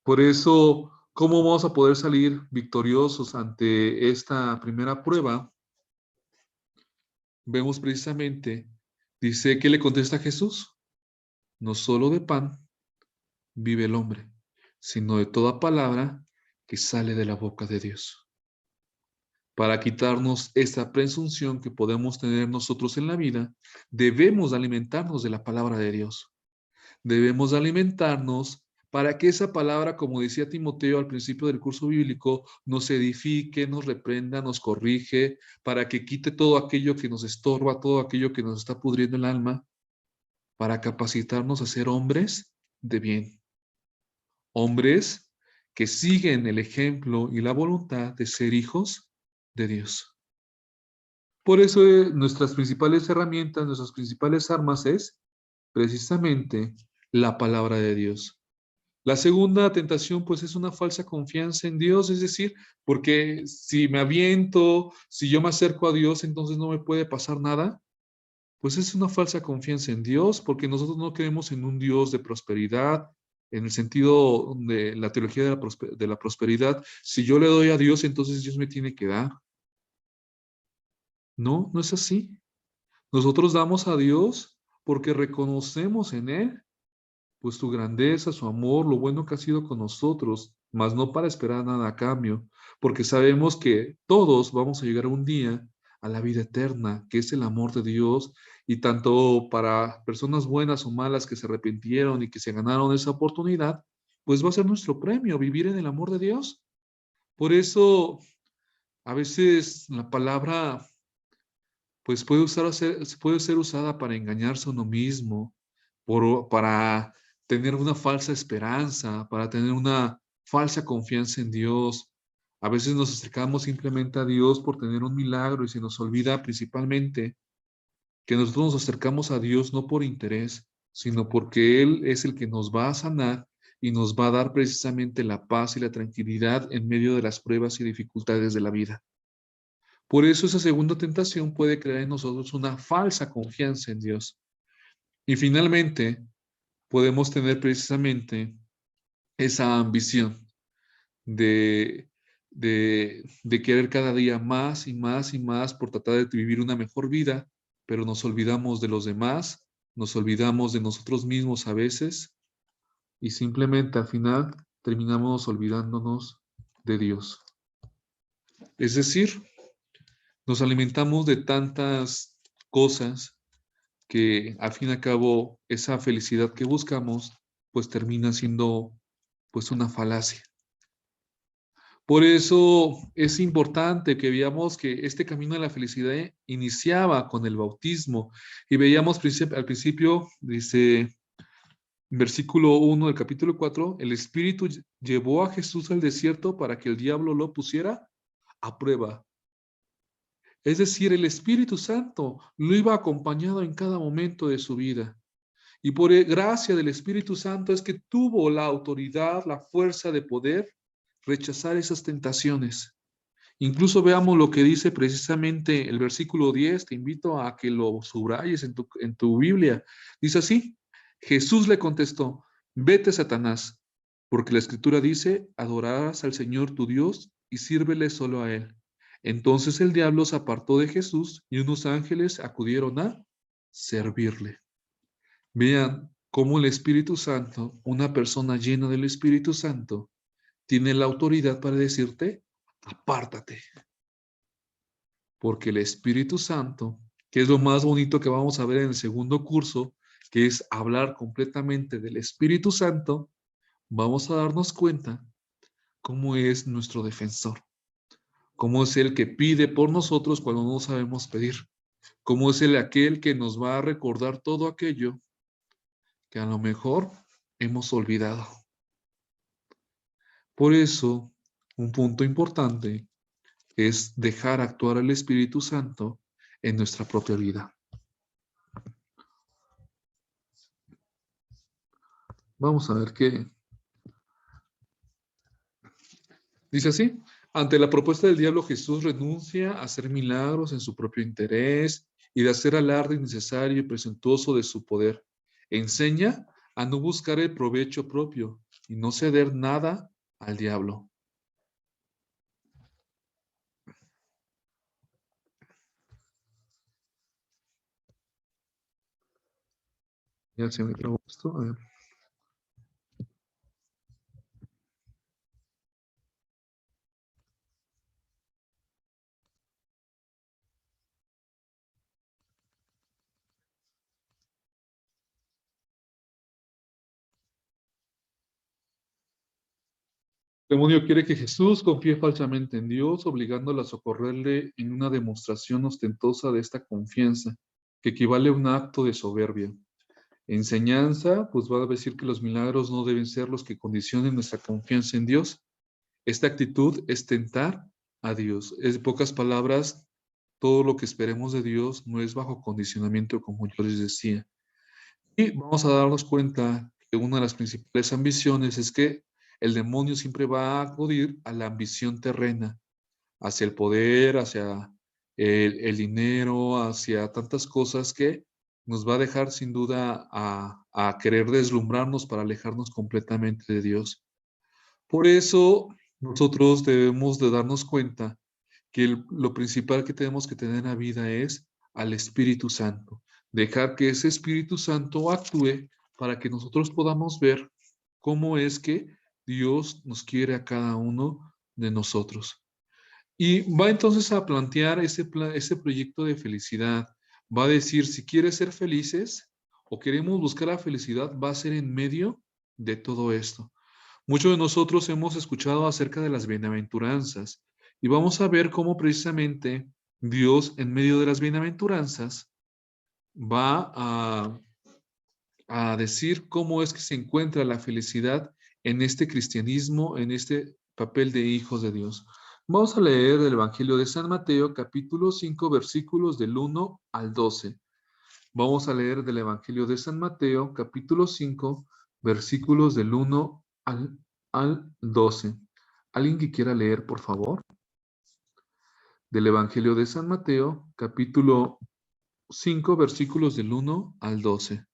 Por eso, ¿cómo vamos a poder salir victoriosos ante esta primera prueba? Vemos precisamente, dice, ¿qué le contesta Jesús? No solo de pan vive el hombre, sino de toda palabra que sale de la boca de Dios. Para quitarnos esta presunción que podemos tener nosotros en la vida, debemos alimentarnos de la palabra de Dios. Debemos alimentarnos para que esa palabra, como decía Timoteo al principio del curso bíblico, nos edifique, nos reprenda, nos corrige, para que quite todo aquello que nos estorba, todo aquello que nos está pudriendo el alma, para capacitarnos a ser hombres de bien. Hombres que siguen el ejemplo y la voluntad de ser hijos de Dios. Por eso nuestras principales herramientas, nuestras principales armas es precisamente la palabra de Dios. La segunda tentación, pues, es una falsa confianza en Dios, es decir, porque si me aviento, si yo me acerco a Dios, entonces no me puede pasar nada. Pues es una falsa confianza en Dios, porque nosotros no creemos en un Dios de prosperidad, en el sentido de la teología de la prosperidad. Si yo le doy a Dios, entonces Dios me tiene que dar. No, no es así. Nosotros damos a Dios porque reconocemos en Él pues su grandeza, su amor, lo bueno que ha sido con nosotros, mas no para esperar nada a cambio, porque sabemos que todos vamos a llegar un día a la vida eterna, que es el amor de Dios, y tanto para personas buenas o malas que se arrepintieron y que se ganaron esa oportunidad, pues va a ser nuestro premio, vivir en el amor de Dios. Por eso, a veces la palabra, pues puede ser usada para engañarse a uno mismo, para tener una falsa esperanza, para tener una falsa confianza en Dios. A veces nos acercamos simplemente a Dios por tener un milagro y se nos olvida principalmente que nosotros nos acercamos a Dios no por interés, sino porque Él es el que nos va a sanar y nos va a dar precisamente la paz y la tranquilidad en medio de las pruebas y dificultades de la vida. Por eso esa segunda tentación puede crear en nosotros una falsa confianza en Dios. Y finalmente, podemos tener precisamente esa ambición de, de querer cada día más y más y más por tratar de vivir una mejor vida, pero nos olvidamos de los demás, nos olvidamos de nosotros mismos a veces y simplemente al final terminamos olvidándonos de Dios. Es decir, nos alimentamos de tantas cosas que al fin y al cabo esa felicidad que buscamos pues termina siendo pues una falacia. Por eso es importante que veamos que este camino de la felicidad iniciaba con el bautismo y veíamos al principio, dice versículo 1 del capítulo 4, el Espíritu llevó a Jesús al desierto para que el diablo lo pusiera a prueba. Es decir, el Espíritu Santo lo iba acompañado en cada momento de su vida. Y por gracia del Espíritu Santo es que tuvo la autoridad, la fuerza de poder rechazar esas tentaciones. Incluso veamos lo que dice precisamente el versículo 10. Te invito a que lo subrayes en tu Biblia. Dice así, Jesús le contestó, vete, Satanás, porque la Escritura dice, adorarás al Señor tu Dios y sírvele solo a Él. Entonces el diablo se apartó de Jesús y unos ángeles acudieron a servirle. Vean cómo el Espíritu Santo, una persona llena del Espíritu Santo, tiene la autoridad para decirte, apártate. Porque el Espíritu Santo, que es lo más bonito que vamos a ver en el segundo curso, que es hablar completamente del Espíritu Santo, vamos a darnos cuenta cómo es nuestro defensor, cómo es el que pide por nosotros cuando no sabemos pedir, cómo es aquel que nos va a recordar todo aquello que a lo mejor hemos olvidado. Por eso, un punto importante es dejar actuar al Espíritu Santo en nuestra propia vida. Vamos a ver qué dice así. Ante la propuesta del diablo, Jesús renuncia a hacer milagros en su propio interés y de hacer alarde innecesario y presuntuoso de su poder. Enseña a no buscar el provecho propio y no ceder nada al diablo. Ya se me trabó esto. A ver. El demonio quiere que Jesús confíe falsamente en Dios, obligándolo a socorrerle en una demostración ostentosa de esta confianza, que equivale a un acto de soberbia. Enseñanza, pues va a decir que los milagros no deben ser los que condicionen nuestra confianza en Dios. Esta actitud es tentar a Dios. En pocas palabras, todo lo que esperemos de Dios no es bajo condicionamiento, como yo les decía. Y vamos a darnos cuenta que una de las principales ambiciones es que el demonio siempre va a acudir a la ambición terrena, hacia el poder, hacia el dinero, hacia tantas cosas que nos va a dejar sin duda a querer deslumbrarnos para alejarnos completamente de Dios. Por eso nosotros debemos de darnos cuenta que lo principal que tenemos que tener en la vida es al Espíritu Santo. Dejar que ese Espíritu Santo actúe para que nosotros podamos ver cómo es que Dios nos quiere a cada uno de nosotros. Y va entonces a plantear ese proyecto de felicidad. Va a decir, si quieres ser felices o queremos buscar la felicidad, va a ser en medio de todo esto. Muchos de nosotros hemos escuchado acerca de las bienaventuranzas y vamos a ver cómo precisamente Dios en medio de las bienaventuranzas va a decir cómo es que se encuentra la felicidad en este cristianismo, en este papel de hijos de Dios. Vamos a leer el Evangelio de San Mateo, capítulo 5, versículos del 1 al 12. Vamos a leer del Evangelio de San Mateo, capítulo 5, versículos del 1 al 12. ¿Alguien que quiera leer, por favor? Del Evangelio de San Mateo, capítulo 5, versículos del 1 al 12.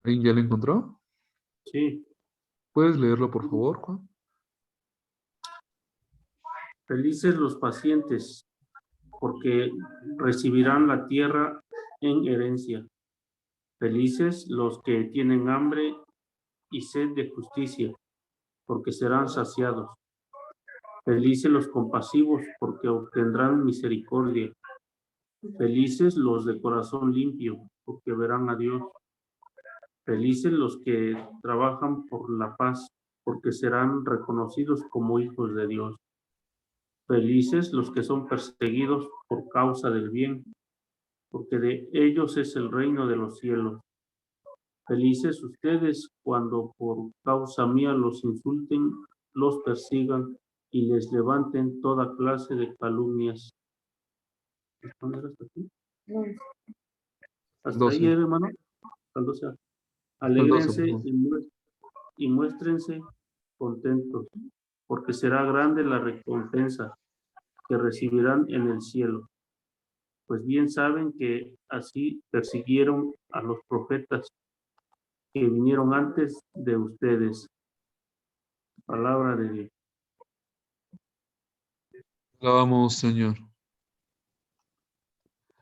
¿Alguien ya lo encontró? Sí. ¿Puedes leerlo, por favor, Juan? Felices los pacientes, porque recibirán la tierra en herencia. Felices los que tienen hambre y sed de justicia, porque serán saciados. Felices los compasivos, porque obtendrán misericordia. Felices los de corazón limpio, porque verán a Dios. Felices los que trabajan por la paz, porque serán reconocidos como hijos de Dios. Felices los que son perseguidos por causa del bien, porque de ellos es el reino de los cielos. Felices ustedes cuando por causa mía los insulten, los persigan y les levanten toda clase de calumnias. ¿Hasta aquí? Hasta ahí, 12. hermano. Cuando sea. Hasta el 12, por Alégrense favor. y muéstrense contentos, porque será grande la recompensa que recibirán en el cielo. Pues bien saben que así persiguieron a los profetas que vinieron antes de ustedes. Palabra de Dios. Alabamos, Señor.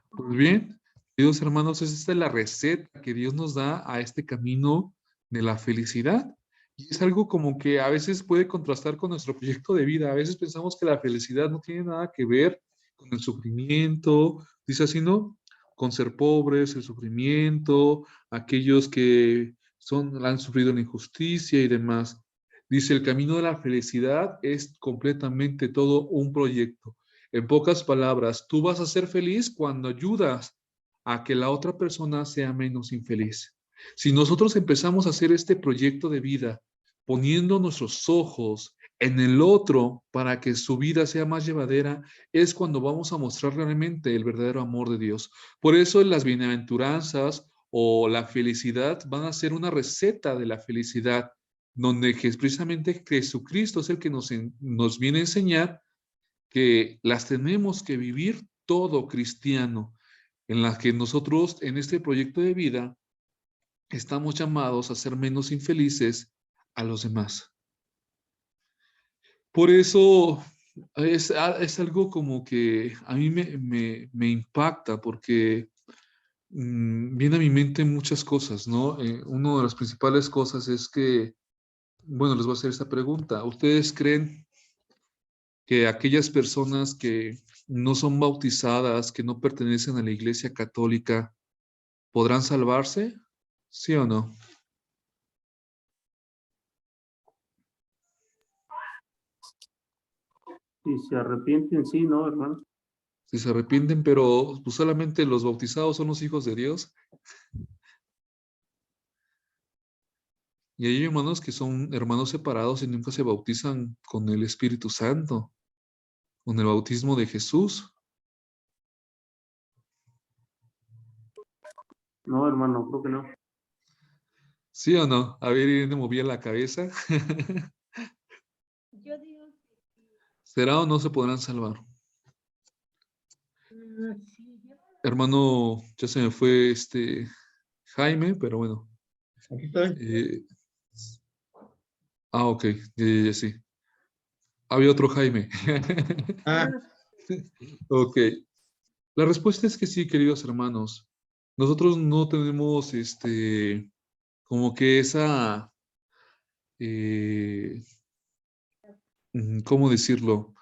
Pues bien, queridos hermanos, esta es la receta que Dios nos da a este camino de la felicidad. Y es algo como que a veces puede contrastar con nuestro proyecto de vida. A veces pensamos que la felicidad no tiene nada que ver con el sufrimiento, dice así, ¿no? Con ser pobres, el sufrimiento, aquellos que han sufrido la injusticia y demás. Dice, el camino de la felicidad es completamente todo un proyecto. En pocas palabras, tú vas a ser feliz cuando ayudas a que la otra persona sea menos infeliz. Si nosotros empezamos a hacer este proyecto de vida poniendo nuestros ojos en el otro para que su vida sea más llevadera, es cuando vamos a mostrar realmente el verdadero amor de Dios. Por eso las bienaventuranzas o la felicidad van a ser una receta de la felicidad, donde precisamente Jesucristo es el que nos viene a enseñar que las tenemos que vivir todo cristiano, en las que nosotros en este proyecto de vida estamos llamados a ser menos infelices a los demás. Por eso es algo como que a mí me impacta porque viene a mi mente muchas cosas, ¿no? Una de las principales cosas es que, bueno, les voy a hacer esta pregunta. ¿Ustedes creen que aquellas personas que no son bautizadas, que no pertenecen a la Iglesia Católica, podrán salvarse? ¿Sí o no? Si se arrepienten, sí, ¿no, hermano? Si se arrepienten, pero pues, solamente los bautizados son los hijos de Dios. Y hay hermanos que son hermanos separados y nunca se bautizan con el Espíritu Santo, con el bautismo de Jesús. No, hermano, creo que no. ¿Sí o no? A ver, Irene movía la cabeza. Yo digo ¿Será o no se podrán salvar? sí, Hermano, ya se me fue Jaime, pero bueno. Aquí estoy. Ok, ya, sí. Había otro Jaime. Ah, Ok. La respuesta es que sí, queridos hermanos. Nosotros no tenemos como que esa, eh, ¿cómo decirlo?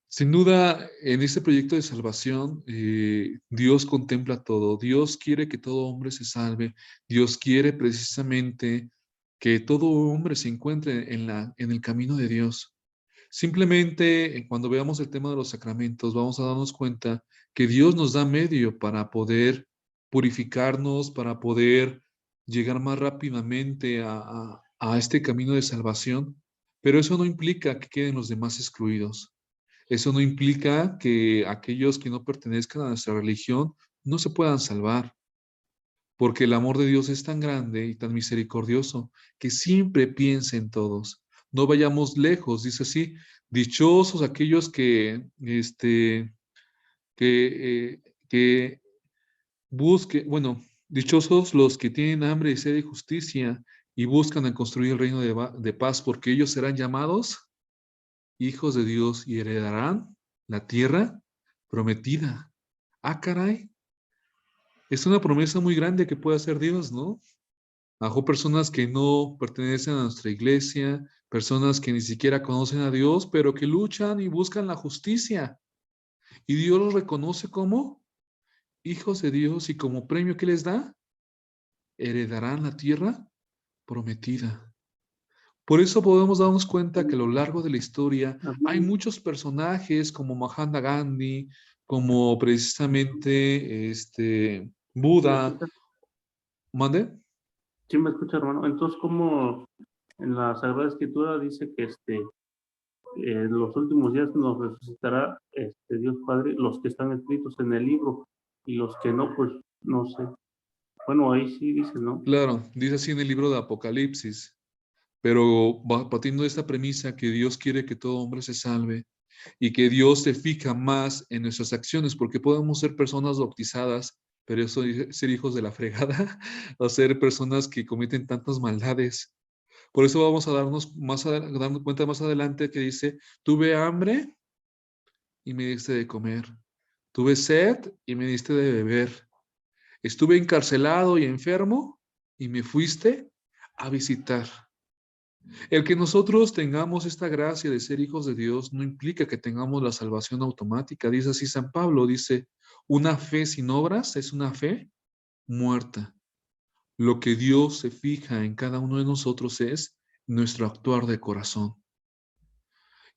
Sin duda, en este proyecto de salvación, Dios contempla todo. Dios quiere que todo hombre se salve. Dios quiere precisamente que todo hombre se encuentre en el camino de Dios. Simplemente cuando veamos el tema de los sacramentos, vamos a darnos cuenta que Dios nos da medio para poder purificarnos, para poder llegar más rápidamente a este camino de salvación, pero eso no implica que queden los demás excluidos. Eso no implica que aquellos que no pertenezcan a nuestra religión no se puedan salvar, porque el amor de Dios es tan grande y tan misericordioso que siempre piensa en todos. No vayamos lejos, dice así, dichosos aquellos que busquen, bueno, dichosos los que tienen hambre y sed de justicia y buscan en construir el reino de paz, porque ellos serán llamados hijos de Dios y heredarán la tierra prometida. Ah, caray, es una promesa muy grande que puede hacer Dios, ¿no? Bajo personas que no pertenecen a nuestra iglesia, personas que ni siquiera conocen a Dios, pero que luchan y buscan la justicia. Y Dios los reconoce como hijos de Dios y como premio que les da, heredarán la tierra prometida. Por eso podemos darnos cuenta que a lo largo de la historia hay Amén. muchos personajes como Mahatma Gandhi, como precisamente ¿Me Buda. escucha? ¿Mande? ¿Sí me escucha, hermano? Entonces, ¿cómo en la Sagrada Escritura dice que en los últimos días nos resucitará Dios Padre, los que están escritos en el libro, y los que no, pues no sé? Bueno, ahí sí dice, ¿no? Claro, dice así en el libro de Apocalipsis, pero partiendo de esta premisa que Dios quiere que todo hombre se salve y que Dios se fija más en nuestras acciones, porque podemos ser personas bautizadas, pero eso es ser hijos de la fregada, o ser personas que cometen tantas maldades. Por eso vamos a darnos cuenta más adelante que dice, tuve hambre y me diste de comer, tuve sed y me diste de beber, estuve encarcelado y enfermo y me fuiste a visitar. El que nosotros tengamos esta gracia de ser hijos de Dios no implica que tengamos la salvación automática. Dice así San Pablo, dice, una fe sin obras es una fe muerta. Lo que Dios se fija en cada uno de nosotros es nuestro actuar de corazón.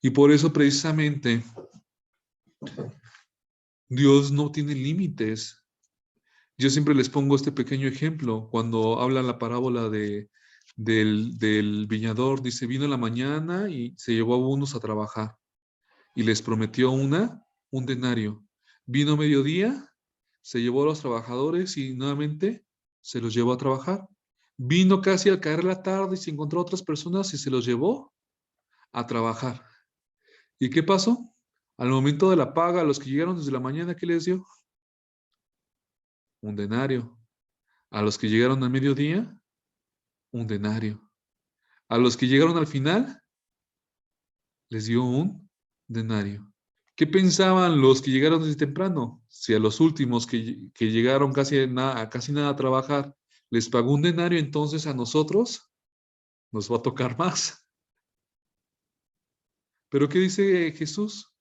Y por eso precisamente Dios no tiene límites. Yo siempre les pongo este pequeño ejemplo. Cuando habla la parábola del viñador, dice, vino en la mañana y se llevó a unos a trabajar y les prometió un denario. Vino a mediodía, se llevó a los trabajadores y nuevamente se los llevó a trabajar. Vino casi al caer la tarde y se encontró a otras personas y se los llevó a trabajar. ¿Y qué pasó? Al momento de la paga, a los que llegaron desde la mañana, ¿qué les dio? Un denario. A los que llegaron al mediodía, un denario. A los que llegaron al final, les dio un denario. ¿Qué pensaban los que llegaron desde temprano? Si a los últimos que llegaron casi nada a trabajar, les pagó un denario, entonces a nosotros nos va a tocar más. Pero ¿qué dice Jesús?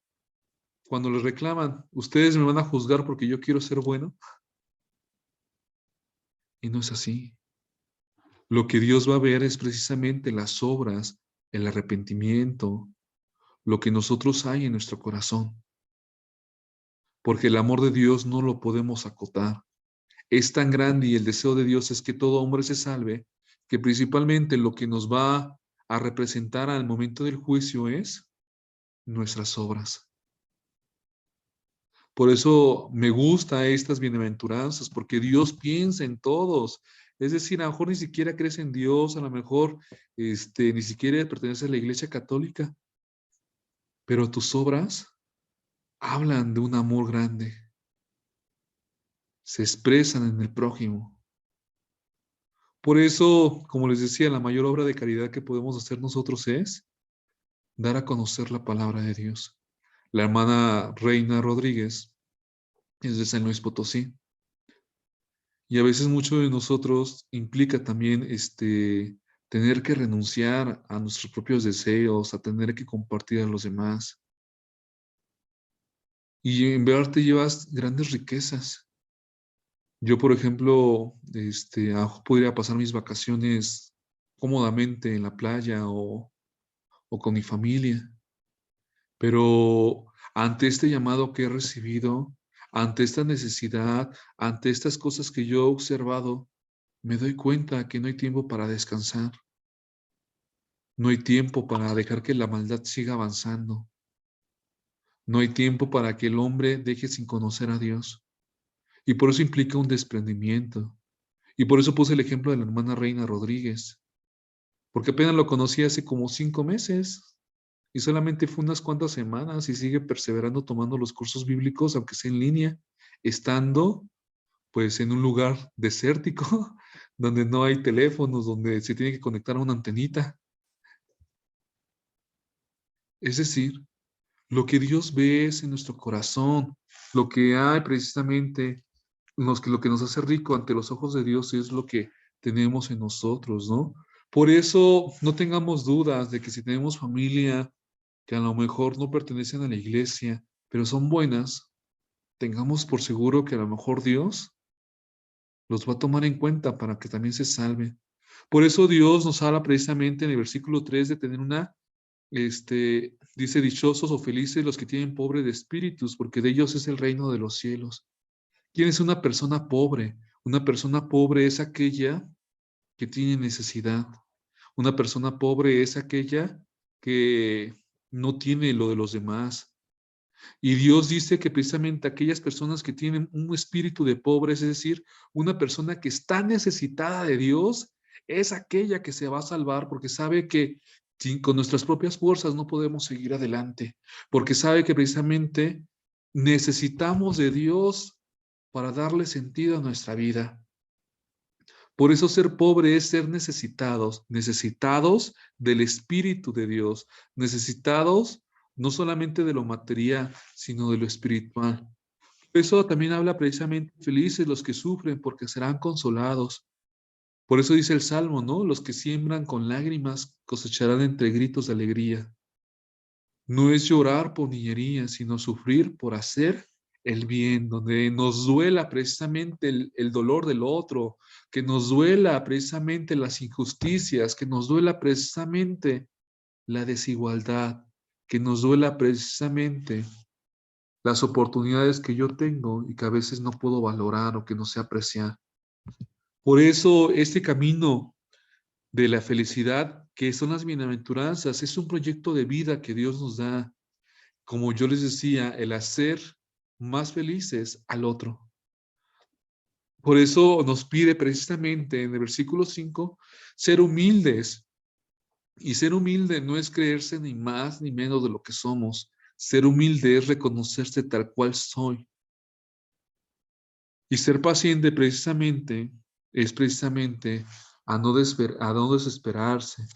Cuando les reclaman, ustedes me van a juzgar porque yo quiero ser bueno. Y no es así. Lo que Dios va a ver es precisamente las obras, el arrepentimiento, lo que nosotros hay en nuestro corazón. Porque el amor de Dios no lo podemos acotar. Es tan grande y el deseo de Dios es que todo hombre se salve, que principalmente lo que nos va a representar al momento del juicio es nuestras obras. Por eso me gusta estas bienaventuranzas, porque Dios piensa en todos. Es decir, a lo mejor ni siquiera crees en Dios, a lo mejor ni siquiera perteneces a la Iglesia Católica, pero tus obras hablan de un amor grande, se expresan en el prójimo. Por eso, como les decía, la mayor obra de caridad que podemos hacer nosotros es dar a conocer la palabra de Dios. La hermana Reina Rodríguez es de San Luis Potosí. Y a veces mucho de nosotros implica también tener que renunciar a nuestros propios deseos, a tener que compartir a los demás. Y en verdad te llevas grandes riquezas. Yo, por ejemplo, podría pasar mis vacaciones cómodamente en la playa o con mi familia. Pero ante este llamado que he recibido, ante esta necesidad, ante estas cosas que yo he observado, me doy cuenta que no hay tiempo para descansar. No hay tiempo para dejar que la maldad siga avanzando. No hay tiempo para que el hombre deje sin conocer a Dios. Y por eso implica un desprendimiento. Y por eso puse el ejemplo de la hermana Reina Rodríguez. Porque apenas lo conocí hace como 5 meses. Y solamente fue unas cuantas semanas y sigue perseverando tomando los cursos bíblicos, aunque sea en línea, estando pues en un lugar desértico, donde no hay teléfonos, donde se tiene que conectar a una antenita. Es decir, lo que Dios ve es en nuestro corazón, lo que hay precisamente, lo que nos hace rico ante los ojos de Dios es lo que tenemos en nosotros, ¿no? Por eso no tengamos dudas de que si tenemos familia que a lo mejor no pertenecen a la iglesia, pero son buenas, tengamos por seguro que a lo mejor Dios los va a tomar en cuenta para que también se salven. Por eso Dios nos habla precisamente en el versículo 3 de tener dice, dichosos o felices los que tienen pobre de espíritus, porque de ellos es el reino de los cielos. ¿Quién es una persona pobre? Una persona pobre es aquella que tiene necesidad. Una persona pobre es aquella que no tiene lo de los demás. Y Dios dice que precisamente aquellas personas que tienen un espíritu de pobre, es decir, una persona que está necesitada de Dios, es aquella que se va a salvar porque sabe que con nuestras propias fuerzas no podemos seguir adelante, porque sabe que precisamente necesitamos de Dios para darle sentido a nuestra vida. Por eso ser pobre es ser necesitados, necesitados del Espíritu de Dios, necesitados no solamente de lo material, sino de lo espiritual. Eso también habla precisamente, felices los que sufren porque serán consolados. Por eso dice el Salmo, ¿no? Los que siembran con lágrimas cosecharán entre gritos de alegría. No es llorar por niñería, sino sufrir por hacer el bien, donde nos duela precisamente el dolor del otro, que nos duela precisamente las injusticias, que nos duela precisamente la desigualdad, que nos duela precisamente las oportunidades que yo tengo y que a veces no puedo valorar o que no sé apreciar. Por eso este camino de la felicidad, que son las bienaventuranzas, es un proyecto de vida que Dios nos da. Como yo les decía, el hacer más felices al otro. Por eso nos pide precisamente en el versículo 5 ser humildes. Y ser humilde no es creerse ni más ni menos de lo que somos. Ser humilde es reconocerse tal cual soy. Y ser paciente precisamente es precisamente a no desesperarse,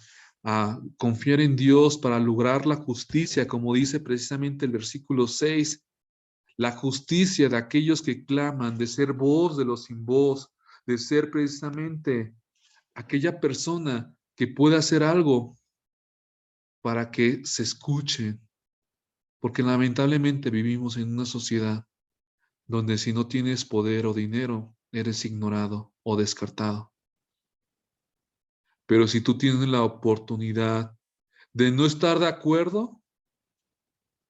a confiar en Dios para lograr la justicia, como dice precisamente el versículo 6. La justicia de aquellos que claman, de ser voz de los sin voz, de ser precisamente aquella persona que pueda hacer algo para que se escuchen. Porque lamentablemente vivimos en una sociedad donde si no tienes poder o dinero, eres ignorado o descartado. Pero si tú tienes la oportunidad de no estar de acuerdo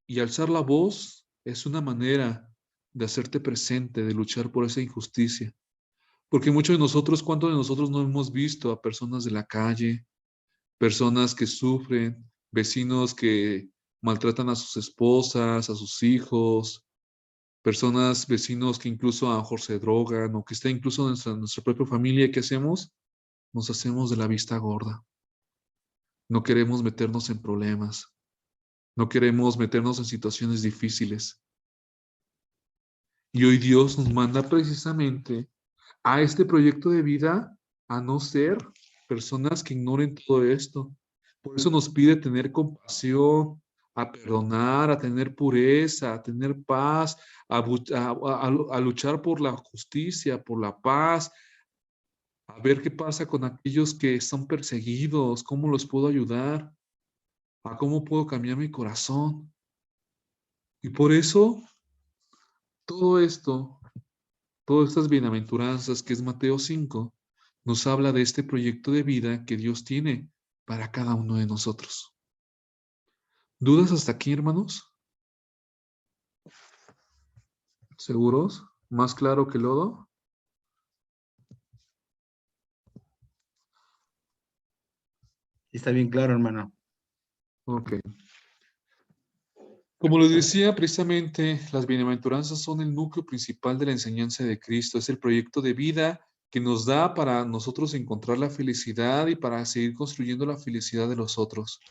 y alzar la voz, es una manera de hacerte presente, de luchar por esa injusticia. Porque muchos de nosotros, ¿cuántos de nosotros no hemos visto a personas de la calle, personas que sufren, vecinos que maltratan a sus esposas, a sus hijos, personas, vecinos que incluso a lo mejor se drogan o que está incluso en nuestra propia familia? ¿Qué hacemos? Nos hacemos de la vista gorda. No queremos meternos en problemas. No queremos meternos en situaciones difíciles. Y hoy Dios nos manda precisamente a este proyecto de vida a no ser personas que ignoren todo esto. Por eso nos pide tener compasión, a perdonar, a tener pureza, a tener paz, a luchar por la justicia, por la paz, a ver qué pasa con aquellos que son perseguidos, cómo los puedo ayudar, a cómo puedo cambiar mi corazón. Y por eso, todo esto, todas estas bienaventuranzas que es Mateo 5, nos habla de este proyecto de vida que Dios tiene para cada uno de nosotros. ¿Dudas hasta aquí, hermanos? ¿Seguros? ¿Más claro que lodo? Está bien claro, hermano. Ok. Como les decía, precisamente las bienaventuranzas son el núcleo principal de la enseñanza de Cristo. Es el proyecto de vida que nos da para nosotros encontrar la felicidad y para seguir construyendo la felicidad de los otros.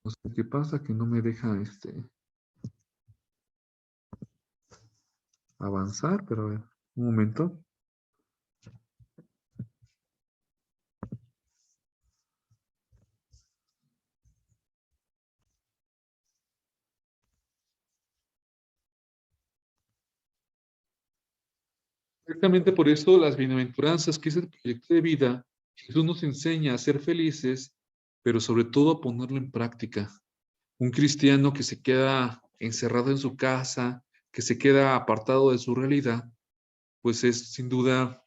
No sé qué pasa, que no me deja avanzar, pero a ver, un momento. Exactamente por eso las bienaventuranzas, que es el proyecto de vida, Jesús nos enseña a ser felices, pero sobre todo a ponerlo en práctica. Un cristiano que se queda encerrado en su casa, que se queda apartado de su realidad, pues es sin duda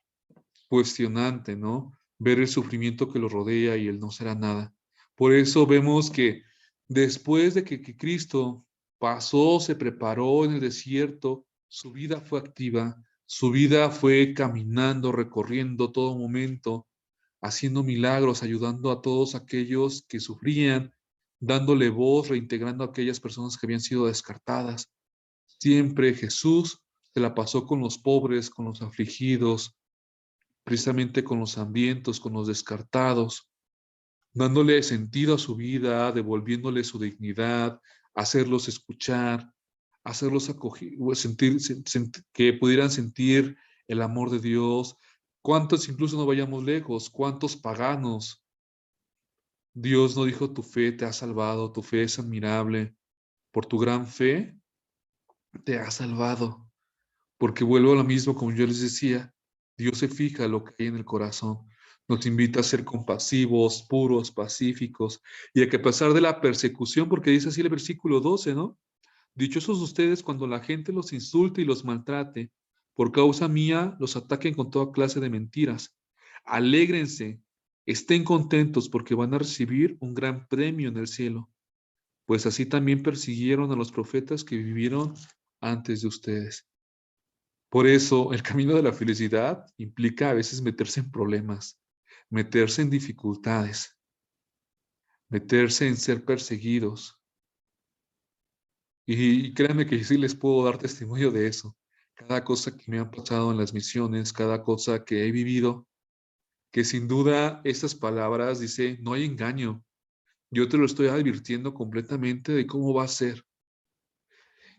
cuestionante, ¿no? Ver el sufrimiento que lo rodea y el no será nada. Por eso vemos que después de que Cristo pasó, se preparó en el desierto, su vida fue activa, su vida fue caminando, recorriendo todo momento, haciendo milagros, ayudando a todos aquellos que sufrían, dándole voz, reintegrando a aquellas personas que habían sido descartadas. Siempre Jesús se la pasó con los pobres, con los afligidos, precisamente con los hambrientos, con los descartados, dándole sentido a su vida, devolviéndole su dignidad, hacerlos escuchar, hacerlos acoger, que pudieran sentir el amor de Dios. ¿Cuántos, incluso no vayamos lejos, cuántos paganos? Dios no dijo, tu fe te ha salvado, tu fe es admirable, por tu gran fe te ha salvado. Porque vuelvo a lo mismo, como yo les decía, Dios se fija lo que hay en el corazón. Nos invita a ser compasivos, puros, pacíficos, y a que a pesar de la persecución, porque dice así el versículo 12, ¿no? Dichosos ustedes cuando la gente los insulte y los maltrate, por causa mía los ataquen con toda clase de mentiras. Alégrense, estén contentos porque van a recibir un gran premio en el cielo, pues así también persiguieron a los profetas que vivieron antes de ustedes. Por eso, el camino de la felicidad implica a veces meterse en problemas, meterse en dificultades, meterse en ser perseguidos. Y créanme que sí les puedo dar testimonio de eso. Cada cosa que me ha pasado en las misiones, cada cosa que he vivido, que sin duda estas palabras dice, no hay engaño. Yo te lo estoy advirtiendo completamente de cómo va a ser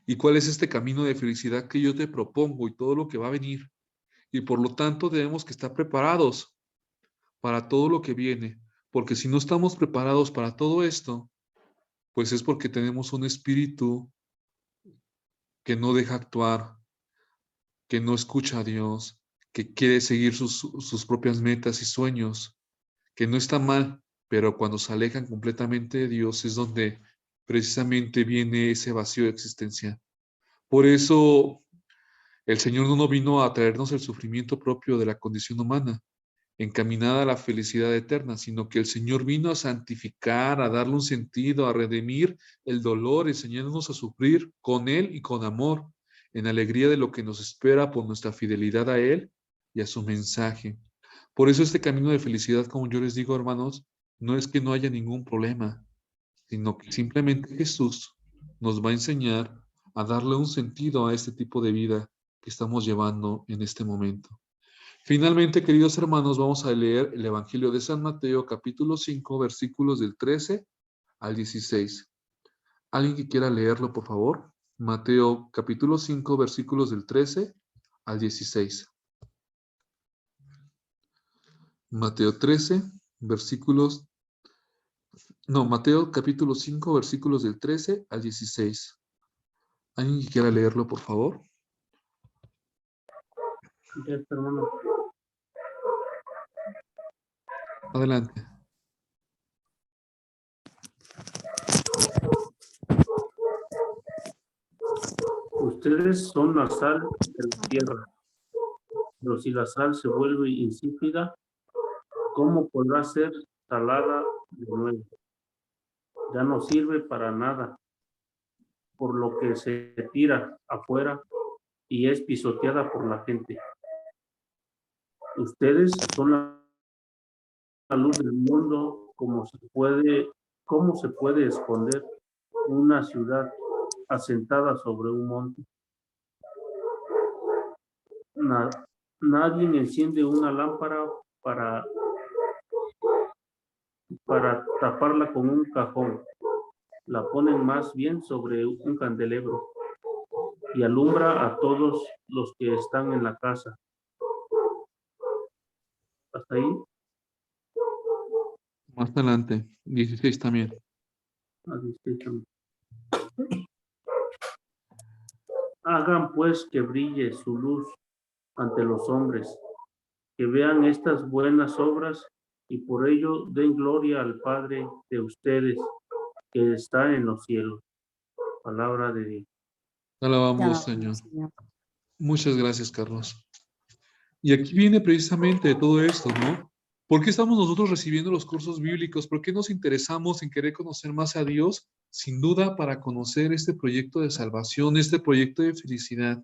y cuál es este camino de felicidad que yo te propongo y todo lo que va a venir. Y por lo tanto debemos que estar preparados para todo lo que viene, porque si no estamos preparados para todo esto, pues es porque tenemos un espíritu que no deja actuar, que no escucha a Dios, que quiere seguir sus propias metas y sueños, que no está mal, pero cuando se alejan completamente de Dios es donde precisamente viene ese vacío de existencia. Por eso el Señor no vino a traernos el sufrimiento propio de la condición humana, encaminada a la felicidad eterna, sino que el Señor vino a santificar, a darle un sentido, a redimir el dolor, enseñándonos a sufrir con Él y con amor, en alegría de lo que nos espera por nuestra fidelidad a Él y a su mensaje. Por eso este camino de felicidad, como yo les digo, hermanos, no es que no haya ningún problema, sino que simplemente Jesús nos va a enseñar a darle un sentido a este tipo de vida que estamos llevando en este momento. Finalmente, queridos hermanos, vamos a leer el Evangelio de San Mateo, capítulo 5, versículos del 13 al 16. ¿Alguien que quiera leerlo, por favor? Mateo, capítulo 5, versículos del 13 al 16. Mateo 13, versículos... No, Mateo, capítulo 5, versículos del 13 al 16. ¿Alguien que quiera leerlo, por favor? Ya, hermano. Adelante. Ustedes son la sal de la tierra, Pero si la sal se vuelve insípida, ¿cómo podrá ser salada de nuevo? Ya no sirve para nada, por lo que se tira afuera y es pisoteada por la gente. Ustedes son la luz del mundo. ¿Cómo se puede esconder una ciudad asentada sobre un monte? Nadie enciende una lámpara para taparla con un cajón. La ponen más bien sobre un candelero y alumbra a todos los que están en la casa. ¿Hasta ahí? Más adelante, 16 también. Hagan pues que brille su luz ante los hombres, que vean estas buenas obras y por ello den gloria al Padre de ustedes que está en los cielos. Palabra de Dios. Te alabamos, Señor. Muchas gracias, Carlos. Y aquí viene precisamente todo esto, ¿no? ¿Por qué estamos nosotros recibiendo los cursos bíblicos? ¿Por qué nos interesamos en querer conocer más a Dios? Sin duda para conocer este proyecto de salvación, este proyecto de felicidad.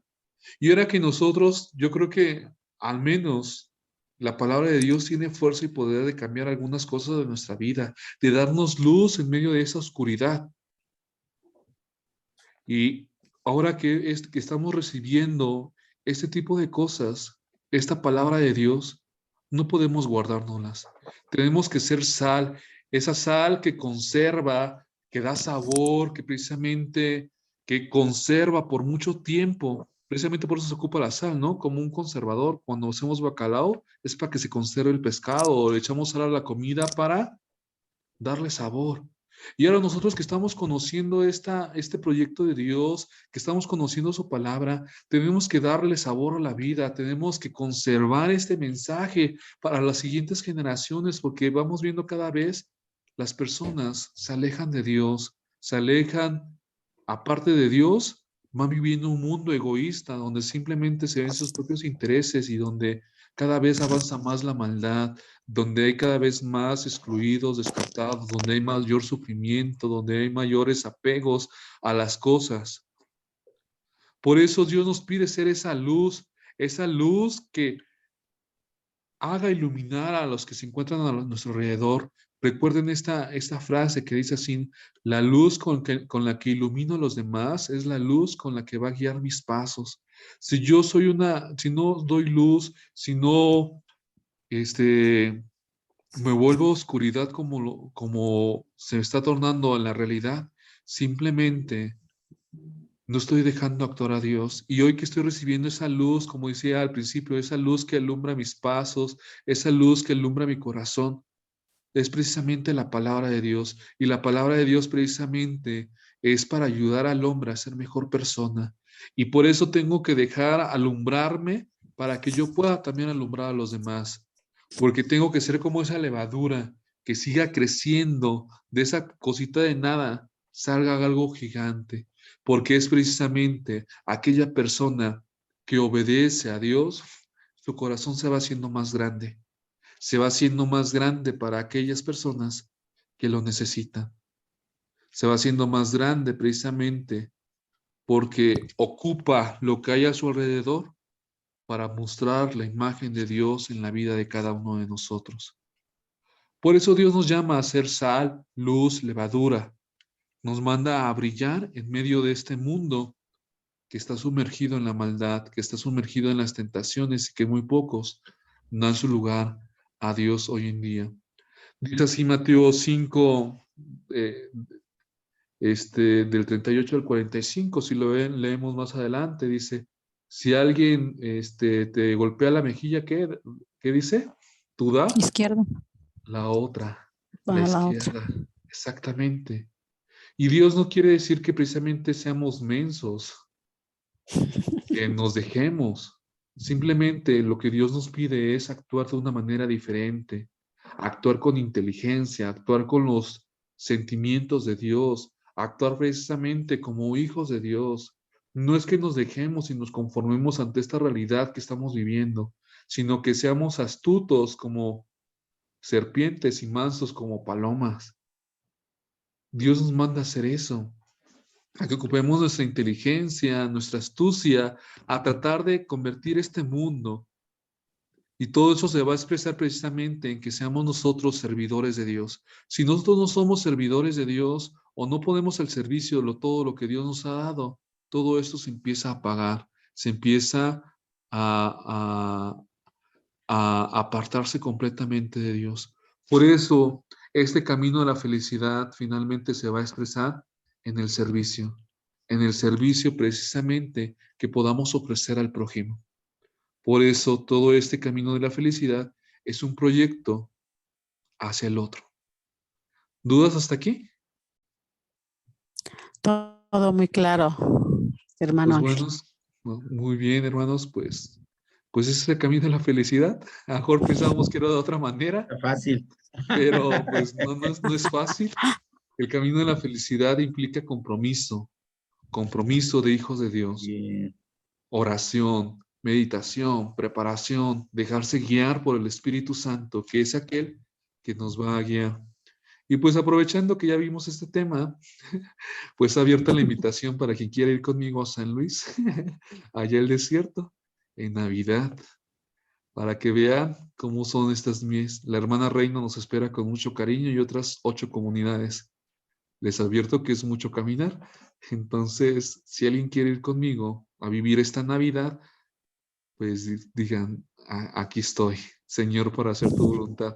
Y ahora que nosotros, yo creo que al menos la palabra de Dios tiene fuerza y poder de cambiar algunas cosas de nuestra vida, de darnos luz en medio de esa oscuridad. Y ahora que estamos recibiendo este tipo de cosas, esta palabra de Dios, no podemos guardárnoslas. Tenemos que ser sal, esa sal que conserva, que da sabor, que precisamente que conserva por mucho tiempo. Precisamente por eso se ocupa la sal, ¿no? Como un conservador. Cuando hacemos bacalao es para que se conserve el pescado o le echamos sal a la comida para darle sabor. Y ahora nosotros que estamos conociendo este proyecto de Dios, que estamos conociendo su palabra, tenemos que darle sabor a la vida, tenemos que conservar este mensaje para las siguientes generaciones, porque vamos viendo cada vez las personas se alejan de Dios, se alejan, aparte de Dios, van viviendo un mundo egoísta, donde simplemente se ven sus propios intereses y donde cada vez avanza más la maldad, donde hay cada vez más excluidos, descartados, donde hay mayor sufrimiento, donde hay mayores apegos a las cosas. Por eso Dios nos pide ser esa luz que haga iluminar a los que se encuentran a nuestro alrededor. Recuerden esta frase que dice así: la luz con la que ilumino a los demás es la luz con la que va a guiar mis pasos. Si no doy luz, si no, me vuelvo oscuridad como se está tornando en la realidad, simplemente no estoy dejando actuar a Dios. Y hoy que estoy recibiendo esa luz, como decía al principio, esa luz que alumbra mis pasos, esa luz que alumbra mi corazón, es precisamente la palabra de Dios. Y la palabra de Dios precisamente es para ayudar al hombre a ser mejor persona. Y por eso tengo que dejar alumbrarme para que yo pueda también alumbrar a los demás. Porque tengo que ser como esa levadura que siga creciendo, de esa cosita de nada salga algo gigante. Porque es precisamente aquella persona que obedece a Dios, su corazón se va haciendo más grande. Se va haciendo más grande para aquellas personas que lo necesitan. Se va haciendo más grande precisamente porque ocupa lo que hay a su alrededor para mostrar la imagen de Dios en la vida de cada uno de nosotros. Por eso Dios nos llama a ser sal, luz, levadura. Nos manda a brillar en medio de este mundo que está sumergido en la maldad, que está sumergido en las tentaciones y que muy pocos dan su lugar a Dios hoy en día. Dice así Mateo 5, del 38 al 45, si lo ven, leemos más adelante, dice, si alguien te golpea la mejilla, ¿qué dice? Tú da Izquierda. la otra, la Para la otra. izquierda, exactamente. Y Dios no quiere decir que precisamente seamos mensos, que nos dejemos. Simplemente lo que Dios nos pide es actuar de una manera diferente, actuar con inteligencia, actuar con los sentimientos de Dios, actuar precisamente como hijos de Dios. No es que nos dejemos y nos conformemos ante esta realidad que estamos viviendo, sino que seamos astutos como serpientes y mansos como palomas. Dios nos manda a hacer eso, a que ocupemos nuestra inteligencia, nuestra astucia, a tratar de convertir este mundo. Y todo eso se va a expresar precisamente en que seamos nosotros servidores de Dios. Si nosotros no somos servidores de Dios o no ponemos al servicio todo lo que Dios nos ha dado, todo esto se empieza a apagar, se empieza a apartarse completamente de Dios. Por eso, este camino de la felicidad finalmente se va a expresar en el servicio precisamente que podamos ofrecer al prójimo. Por eso, todo este camino de la felicidad es un proyecto hacia el otro. ¿Dudas hasta aquí? Todo muy claro, hermano. Pues bueno, muy bien, hermanos, pues ese es el camino de la felicidad. A lo mejor pensábamos que era de otra manera, Está fácil. pero pues no es fácil. El camino de la felicidad implica compromiso de hijos de Dios, Bien. oración, meditación, preparación, dejarse guiar por el Espíritu Santo, que es aquel que nos va a guiar. Y pues aprovechando que ya vimos este tema, pues abierta la invitación para quien quiera ir conmigo a San Luis, allá el desierto, en Navidad, para que vean cómo son estas mies. La hermana Reina nos espera con mucho cariño y otras 8 comunidades. Les advierto que es mucho caminar. Entonces, si alguien quiere ir conmigo a vivir esta Navidad, pues digan, aquí estoy, Señor, para hacer tu voluntad.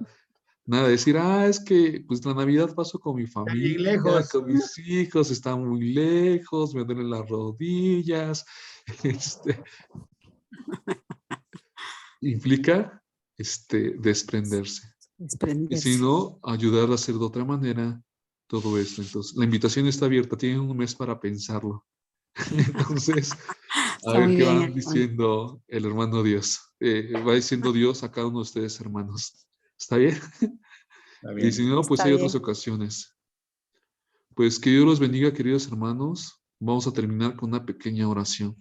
Nada de decir, es que pues la Navidad paso con mi bien familia, lejos. con mis hijos, está muy lejos, me duelen las rodillas. Implica desprenderse. Y si no, ayudar a hacer de otra manera todo esto. Entonces, la invitación está abierta, tienen un mes para pensarlo. Entonces, a Está ver muy qué bien, van hermano. diciendo el hermano Dios. Va diciendo Dios a cada uno de ustedes, hermanos. ¿Está bien? Está Y si bien. no, pues Está hay bien. otras ocasiones. Pues que Dios los bendiga, queridos hermanos. Vamos a terminar con una pequeña oración.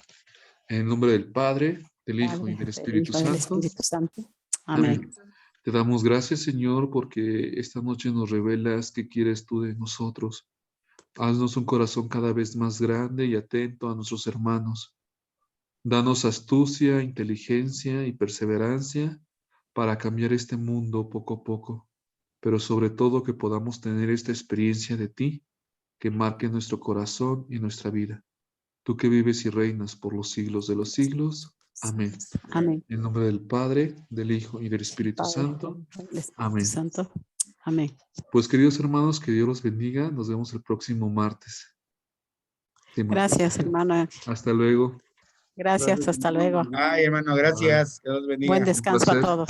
En el nombre del Padre, del Hijo y Padre, del del Espíritu Hijo y del Santo. Espíritu Santo. Amén. Amén. Te damos gracias, Señor, porque esta noche nos revelas qué quieres tú de nosotros. Haznos un corazón cada vez más grande y atento a nuestros hermanos. Danos astucia, inteligencia y perseverancia para cambiar este mundo poco a poco, pero sobre todo que podamos tener esta experiencia de ti que marque nuestro corazón y nuestra vida. Tú que vives y reinas por los siglos de los siglos. Amén. Amén. En nombre del Padre, del Hijo y del Espíritu Padre, Santo. del Espíritu Amén. Santo. Amén. Pues queridos hermanos, que Dios los bendiga. Nos vemos el próximo martes. Gracias, hermano. Hasta luego. Gracias. Hasta luego. Ay, hermano, gracias. Que Dios bendiga. Buen descanso a placer. todos.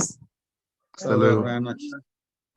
Hasta Todos, luego. buenas noches.